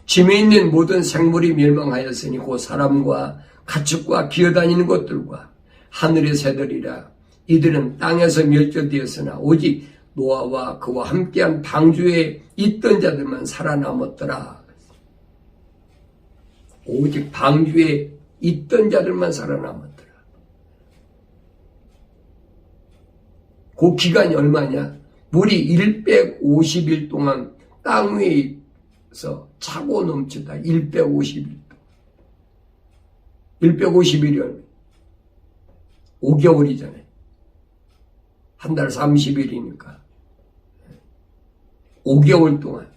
짐에 있는 모든 생물이 멸망하였으니 곧 사람과 가축과 기어다니는 것들과 하늘의 새들이라. 이들은 땅에서 멸절되었으나 오직 노아와 그와 함께한 방주에 있던 자들만 살아남았더라. 오직 방주에 있던 자들만 살아남았더라. 그 기간이 얼마냐? 물이 150일 동안 땅 위에서 차고 넘치다. 150일. 150일이면 5개월이잖아요. 한 달 30일이니까. 5개월 동안.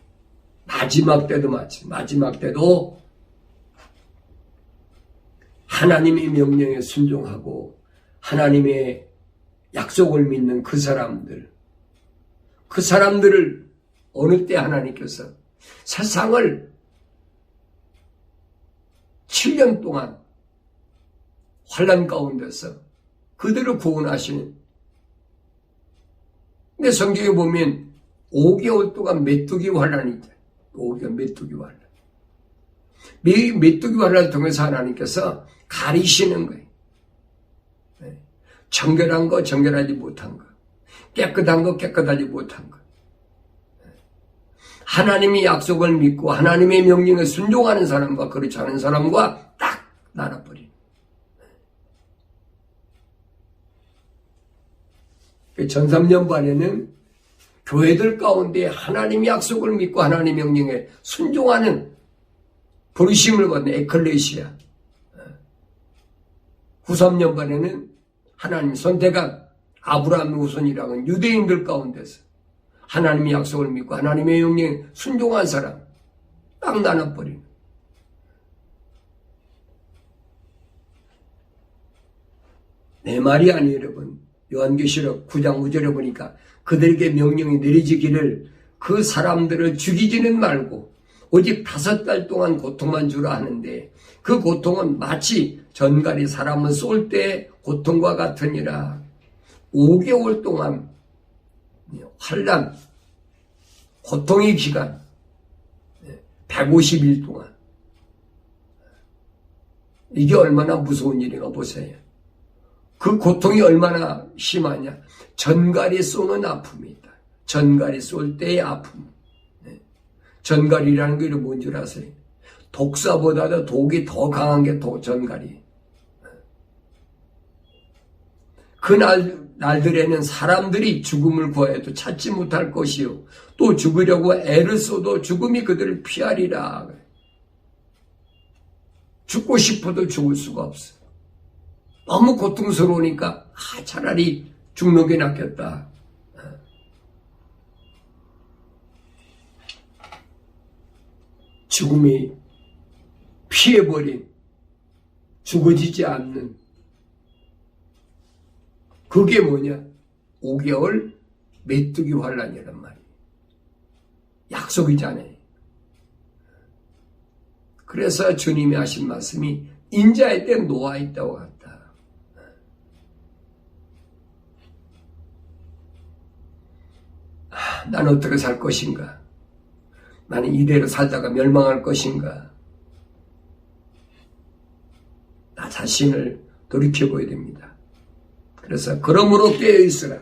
마지막 때도 하나님의 명령에 순종하고 하나님의 약속을 믿는 그 사람들을 어느 때 하나님께서 세상을 7년 동안 환난 가운데서 그들을 구원하시는. 근데 성경에 보면 5개월 동안 메뚜기 환난이죠. 5개월 메뚜기 환난. 메뚜기 환난을 통해서 하나님께서 가리시는 거예요. 정결한 거, 정결하지 못한 거. 깨끗한 거, 깨끗하지 못한 거. 하나님의 약속을 믿고 하나님의 명령에 순종하는 사람과 그렇지 않은 사람과 딱 나눠버리는. 전삼년반에는 교회들 가운데 하나님의 약속을 믿고 하나님의 명령에 순종하는 부르심을 받는 에클레시아. 후삼년반에는 하나님 선택한 아브라함의 후손이라는 유대인들 가운데서 하나님의 약속을 믿고 하나님의 명령에 순종한 사람 딱 나눠버리는. 내 말이 아니에요, 여러분. 요한계시록 9장 5절에 보니까 그들에게 명령이 내려지기를 그 사람들을 죽이지는 말고 오직 5달 동안 고통만 주라 하는데 그 고통은 마치 전갈이 사람을 쏠 때 고통과 같으니라. 5개월 동안 환난, 고통의 기간, 150일 동안. 이게 얼마나 무서운 일인가 보세요. 그 고통이 얼마나 심하냐. 전갈이 쏘는 아픔이다. 전갈이 쏠 때의 아픔. 전갈이라는 게 뭔 줄 아세요? 독사보다도 독이 더 강한 게 전갈이. 그 날들에는 사람들이 죽음을 구해도 찾지 못할 것이요. 또 죽으려고 애를 써도 죽음이 그들을 피하리라. 죽고 싶어도 죽을 수가 없어. 너무 고통스러우니까 차라리 죽는 게 낫겠다. 죽음이 피해버린, 죽어지지 않는 그게 뭐냐? 5개월 메뚜기 환란이란 말이에요. 약속이잖아요. 그래서 주님이 하신 말씀이 인자의 때 노아 있다고 한다. 나는 어떻게 살 것인가? 나는 이대로 살다가 멸망할 것인가? 나 자신을 돌이켜보야 됩니다. 그래서 그러므로 깨어있으라.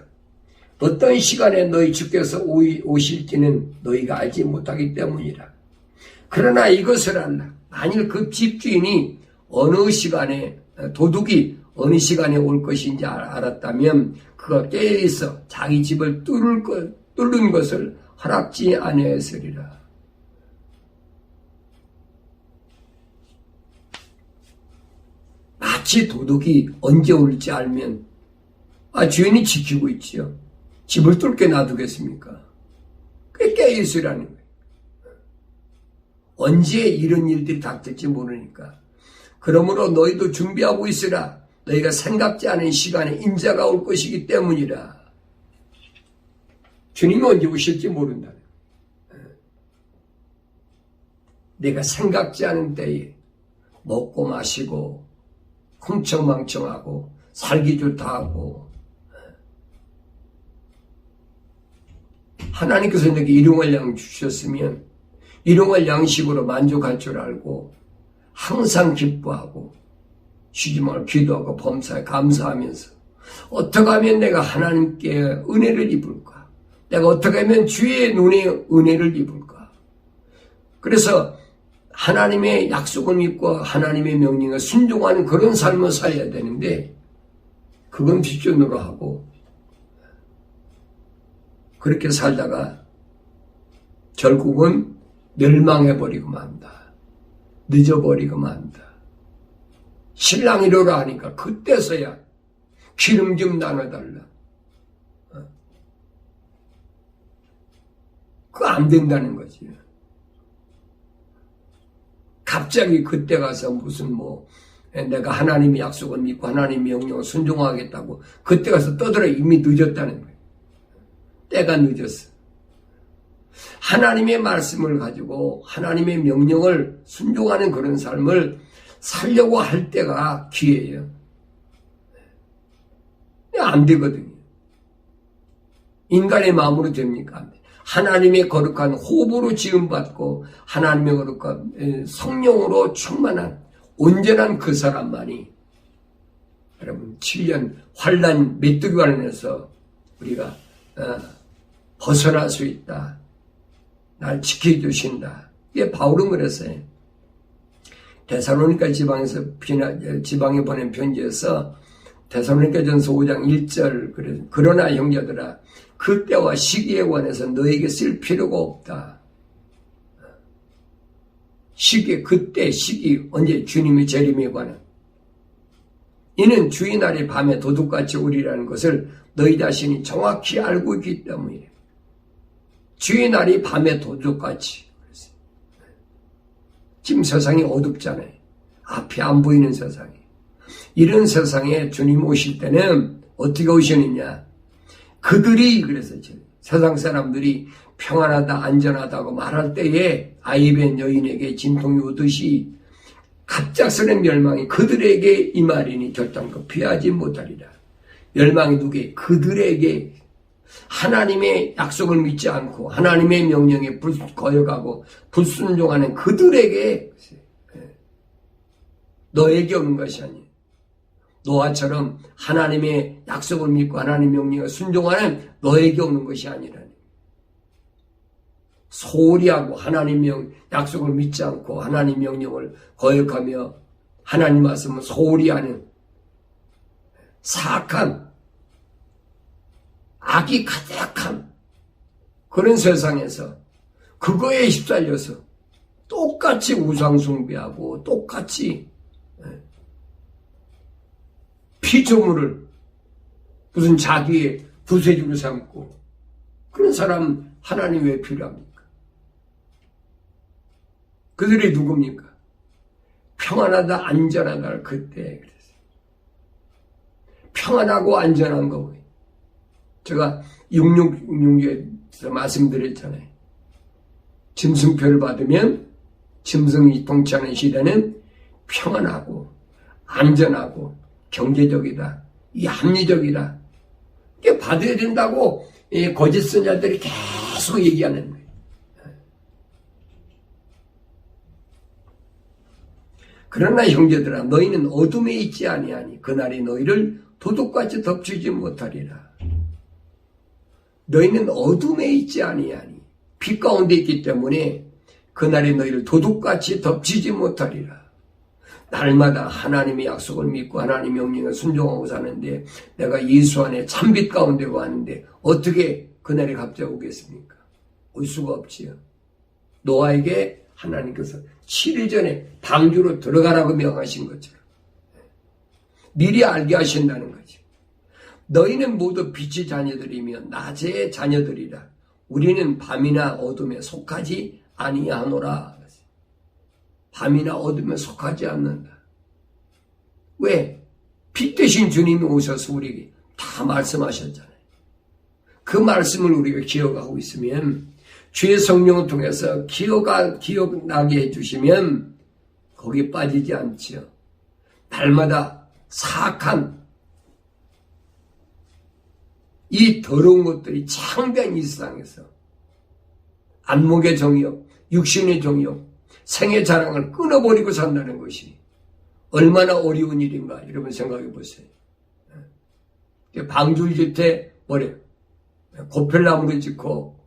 어떤 시간에 너희 주께서 오실지는 너희가 알지 못하기 때문이라. 그러나 이것을 알라. 만일 그 집주인이 어느 시간에 도둑이 어느 시간에 올 것인지 알았다면 그가 깨어있어 자기 집을 뚫는 것을 허락지 아니하였으리라. 마치 도둑이 언제 올지 알면 주인이 지키고 있지요. 집을 뚫게 놔두겠습니까? 그게 깨어있으라는 거예요. 언제 이런 일들이 닥칠지 모르니까. 그러므로 너희도 준비하고 있으라. 너희가 생각지 않은 시간에 인자가 올 것이기 때문이라. 주님이 언제 오실지 모른다. 내가 생각지 않은 때에 먹고 마시고 흥청망청하고 살기 좋다 하고 하나님께서 내게 일용할 양 주셨으면 일용할 양식으로 만족할 줄 알고 항상 기뻐하고 쉬지 말고 기도하고 범사에 감사하면서 어떻게 하면 내가 하나님께 은혜를 입을까? 내가 어떻게 하면 주의 눈에 은혜를 입을까? 그래서 하나님의 약속을 믿고 하나님의 명령에 순종하는 그런 삶을 살아야 되는데 그건 뒷전으로 하고 그렇게 살다가 결국은 멸망해버리고 만다. 늦어버리고 만다. 신랑이 이러라 하니까 그때서야 기름 좀 나눠달라. 그거 안 된다는 거지. 갑자기 그때 가서 무슨 내가 하나님의 약속을 믿고 하나님의 명령을 순종하겠다고 그때 가서 떠들어 이미 늦었다는 거예요. 때가 늦었어. 하나님의 말씀을 가지고 하나님의 명령을 순종하는 그런 삶을 살려고 할 때가 기회예요. 안 되거든요. 인간의 마음으로 됩니까? 안 돼. 하나님의 거룩한 호흡으로 지음받고 하나님의 거룩한 성령으로 충만한 온전한 그 사람만이 여러분 7년 환난 메뚜기 관련해서 우리가 벗어날 수 있다. 날 지켜주신다. 이게 바울은 그랬어요. 데살로니가 지방에 보낸 편지에서 데살로니가전서 5장 1절 그러나 형제들아 그때와 시기에 관해서 너에게 쓸 필요가 없다. 시기 그때 시기 언제 주님의 재림에 관한 이는 주의 날이 밤에 도둑같이 오리라는 것을 너희 자신이 정확히 알고 있기 때문이래. 주의 날이 밤에 도둑같이. 지금 세상이 어둡잖아요. 앞이 안 보이는 세상이. 이런 세상에 주님 오실 때는 어떻게 오시느냐. 그들이 그래서 세상 사람들이 평안하다 안전하다고 말할 때에 아이벤 여인에게 진통이 오듯이 갑작스런 멸망이 그들에게 이 말이니 결단코 피하지 못하리라. 멸망이 누구에게? 그들에게 하나님의 약속을 믿지 않고 하나님의 명령에 거역하고 불순종하는 그들에게 너에게 오는 것이 아니에요. 노아처럼 하나님의 약속을 믿고 하나님의 명령에 순종하는 너에게 오는 것이 아니라니. 소홀히 하고 하나님의 약속을 믿지 않고 하나님 명령을 거역하며 하나님 말씀을 소홀히 하는 사악한 악이 가득한 그런 세상에서 그거에 휩쓸려서 똑같이 우상숭배하고 똑같이 피조물을 무슨 자기의 구세주로 삼고 그런 사람 하나님 왜 필요합니까? 그들이 누굽니까? 평안하다 안전하다 그때 그랬어요. 평안하고 안전한 거 제가 666에서 말씀드렸잖아요. 짐승표를 받으면 짐승이 통치하는 시대는 평안하고 안전하고 경제적이다. 이 합리적이다. 이게 받아야 된다고 이 거짓 선자들이 계속 얘기하는 거예요. 그러나 형제들아 너희는 어둠에 있지 아니하니 그날이 너희를 도둑같이 덮치지 못하리라. 너희는 어둠에 있지 아니하니 빛 가운데 있기 때문에 그날이 너희를 도둑같이 덮치지 못하리라. 날마다 하나님의 약속을 믿고 하나님의 명령에 순종하고 사는데 내가 예수 안에 참빛 가운데 왔는데 어떻게 그날이 갑자기 오겠습니까? 올 수가 없지요. 노아에게 하나님께서 7일 전에 방주로 들어가라고 명하신 것처럼 미리 알게 하신다는 거죠. 너희는 모두 빛의 자녀들이며 낮의 자녀들이라. 우리는 밤이나 어둠에 속하지 아니하노라. 밤이나 어둠에 속하지 않는다. 왜? 빛 대신 주님이 오셔서 우리에게 다 말씀하셨잖아요. 그 말씀을 우리가 기억하고 있으면 주의 성령을 통해서 기억나게 해주시면 거기에 빠지지 않지요. 날마다 사악한 이 더러운 것들이 창대한 이 세상에서 안목의 정욕, 육신의 정욕, 생의 자랑을 끊어버리고 산다는 것이 얼마나 어려운 일인가 여러분 생각해 보세요. 방주를 짓되 뭐래? 고펠나무를 짓고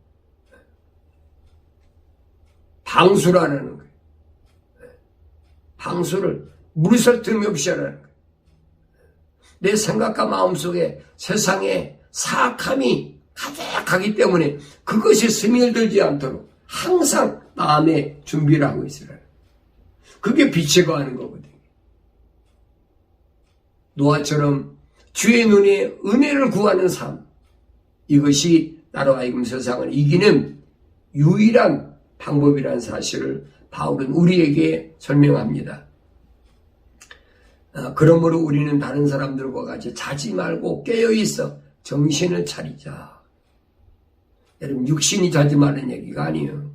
방수라는 거예요. 방수를 물설 틈이 없이 하라는 거예요. 내 생각과 마음속에 세상에 사악함이 가득하기 때문에 그것이 스며들지 않도록 항상 마음에 준비를 하고 있으라. 그게 빛에 거하는 거거든요. 노아처럼 주의 눈에 은혜를 구하는 삶, 이것이 나로 하여금 세상을 이기는 유일한 방법이라는 사실을 바울은 우리에게 설명합니다. 그러므로 우리는 다른 사람들과 같이 자지 말고 깨어있어 정신을 차리자. 여러분 육신이 자지 말라는 얘기가 아니에요.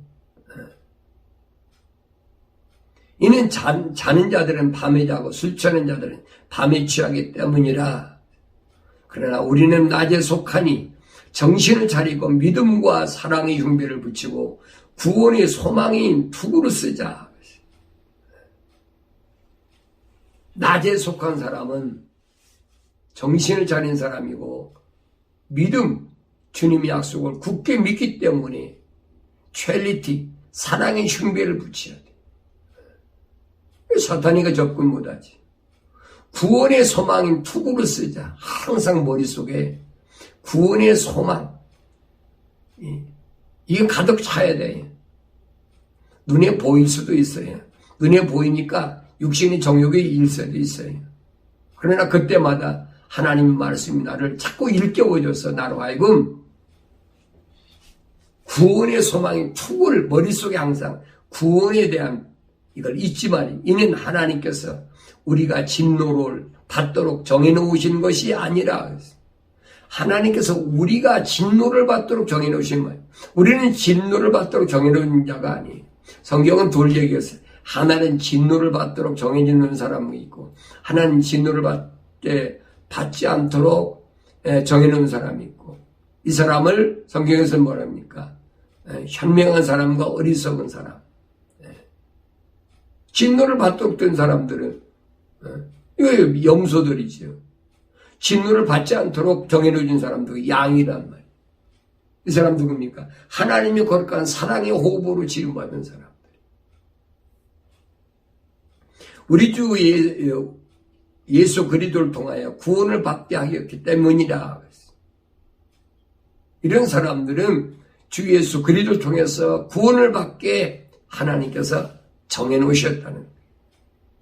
이는 자는 자들은 밤에 자고 술 취하는 자들은 밤에 취하기 때문이라. 그러나 우리는 낮에 속하니 정신을 차리고 믿음과 사랑의 흉배를 붙이고 구원의 소망인 투구를 쓰자. 낮에 속한 사람은 정신을 차린 사람이고 믿음, 주님의 약속을 굳게 믿기 때문에 첼리티, 사랑의 흉배를 붙여야 돼. 사탄이가 접근 못하지. 구원의 소망인 투구를 쓰자. 항상 머릿속에 구원의 소망, 이게 가득 차야 돼. 눈에 보일 수도 있어요. 눈에 보이니까 육신의 정욕의 일세도 있어요. 그러나 그때마다 하나님의 말씀이 나를 자꾸 일깨워줘서 나로 하여금 구원의 소망인 투구를 머릿속에 항상 구원에 대한 이걸 잊지 말이. 이는 하나님께서 우리가 진노를 받도록 정해놓으신 것이 아니라 하나님께서 우리가 진노를 받도록 정해놓으신 거예요. 우리는 진노를 받도록 정해놓은 자가 아니에요. 성경은 둘 얘기했어요. 하나는 진노를 받도록 정해놓은 사람이 있고 하나는 진노를 받지 않도록 정해놓은 사람이 있고 이 사람을 성경에서 뭐랍니까? 현명한 사람과 어리석은 사람. 진노를 받도록 된 사람들은 이거 염소들이죠. 진노를 받지 않도록 정해놓은 사람도 양이란 말이에요. 이 사람 누굽니까? 하나님이 거룩한 사랑의 호흡으로 지음받은 사람들. 우리 주 예수 그리스도를 통하여 구원을 받게 하였기 때문이라. 이런 사람들은 주 예수 그리스도를 통해서 구원을 받게 하나님께서 정해놓으셨다는 거예요.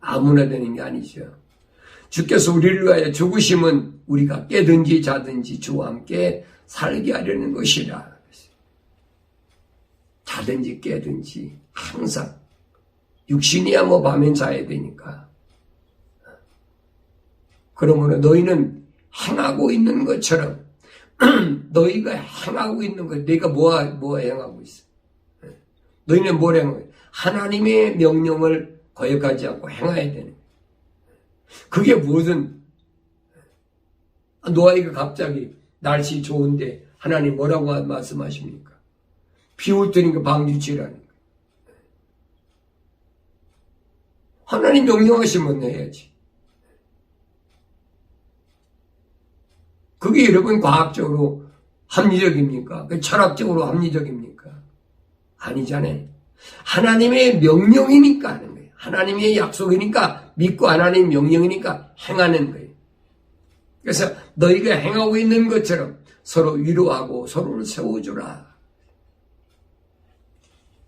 아무나 되는 게 아니죠. 주께서 우리를 위하여 죽으심은 우리가 깨든지 자든지 주와 함께 살게 하려는 것이라. 자든지 깨든지 항상 육신이야 뭐 밤엔 자야 되니까. 그러므로 너희는 행하고 있는 것처럼 너희가 행하고 있는 것, 내가 뭐 행하고 있어? 너희는 뭘 행하고 있어? 하나님의 명령을 거역하지 않고 행해야 되는 거예요. 그게 무슨 노아가 갑자기 날씨 좋은데 하나님 뭐라고 말씀하십니까? 비 올 테니까 방주 치라는 거예요. 하나님 명령하시면 해야지. 그게 여러분 과학적으로 합리적입니까? 철학적으로 합리적입니까? 아니잖아요. 하나님의 명령이니까 하는 거예요. 하나님의 약속이니까 믿고 하나님의 명령이니까 행하는 거예요. 그래서 너희가 행하고 있는 것처럼 서로 위로하고 서로를 세워주라.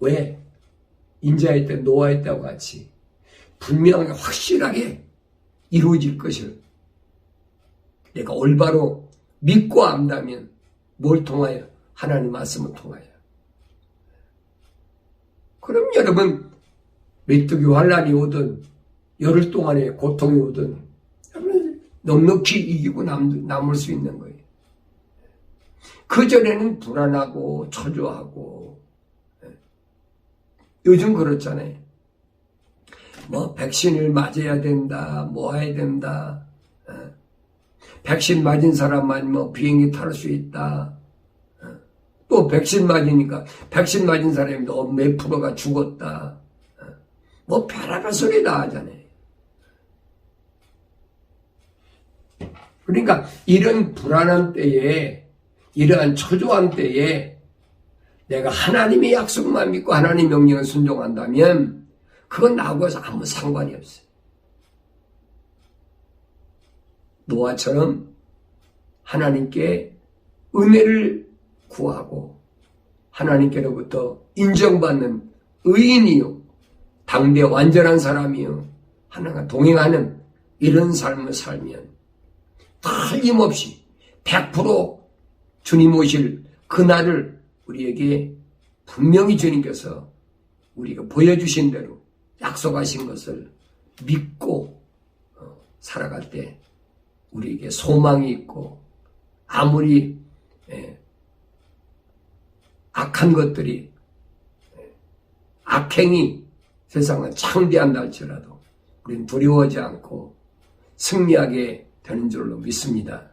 왜? 인자할 때 노아할 때와 같이 분명하게 확실하게 이루어질 것을 내가 올바로 믿고 안다면 뭘 통하여? 하나님 말씀을 통하여. 그럼 여러분 메뚜기 환란이 오든 열흘 동안의 고통이 오든 여러분 넉넉히 이기고 남을 수 있는 거예요. 그전에는 불안하고 초조하고 요즘 그렇잖아요. 뭐 백신을 맞아야 된다, 뭐 해야 된다. 백신 맞은 사람만 뭐 비행기 탈 수 있다. 또 백신 맞으니까 백신 맞은 사람이 몇 프로가 죽었다. 뭐 별의별 소리 다 하잖아요. 그러니까 이런 불안한 때에 이러한 초조한 때에 내가 하나님의 약속만 믿고 하나님의 명령을 순종한다면 그건 나하고서 아무 상관이 없어요. 노아처럼 하나님께 은혜를 구하고 하나님께로부터 인정받는 의인이요 당대 완전한 사람이요 하나님과 동행하는 이런 삶을 살면 틀림없이 100% 주님 오실 그날을 우리에게 분명히 주님께서 우리가 보여주신 대로 약속하신 것을 믿고 살아갈 때 우리에게 소망이 있고 아무리 악한 것들이 악행이 세상을 창대한다 할지라도 우리는 두려워하지 않고 승리하게 되는 줄로 믿습니다.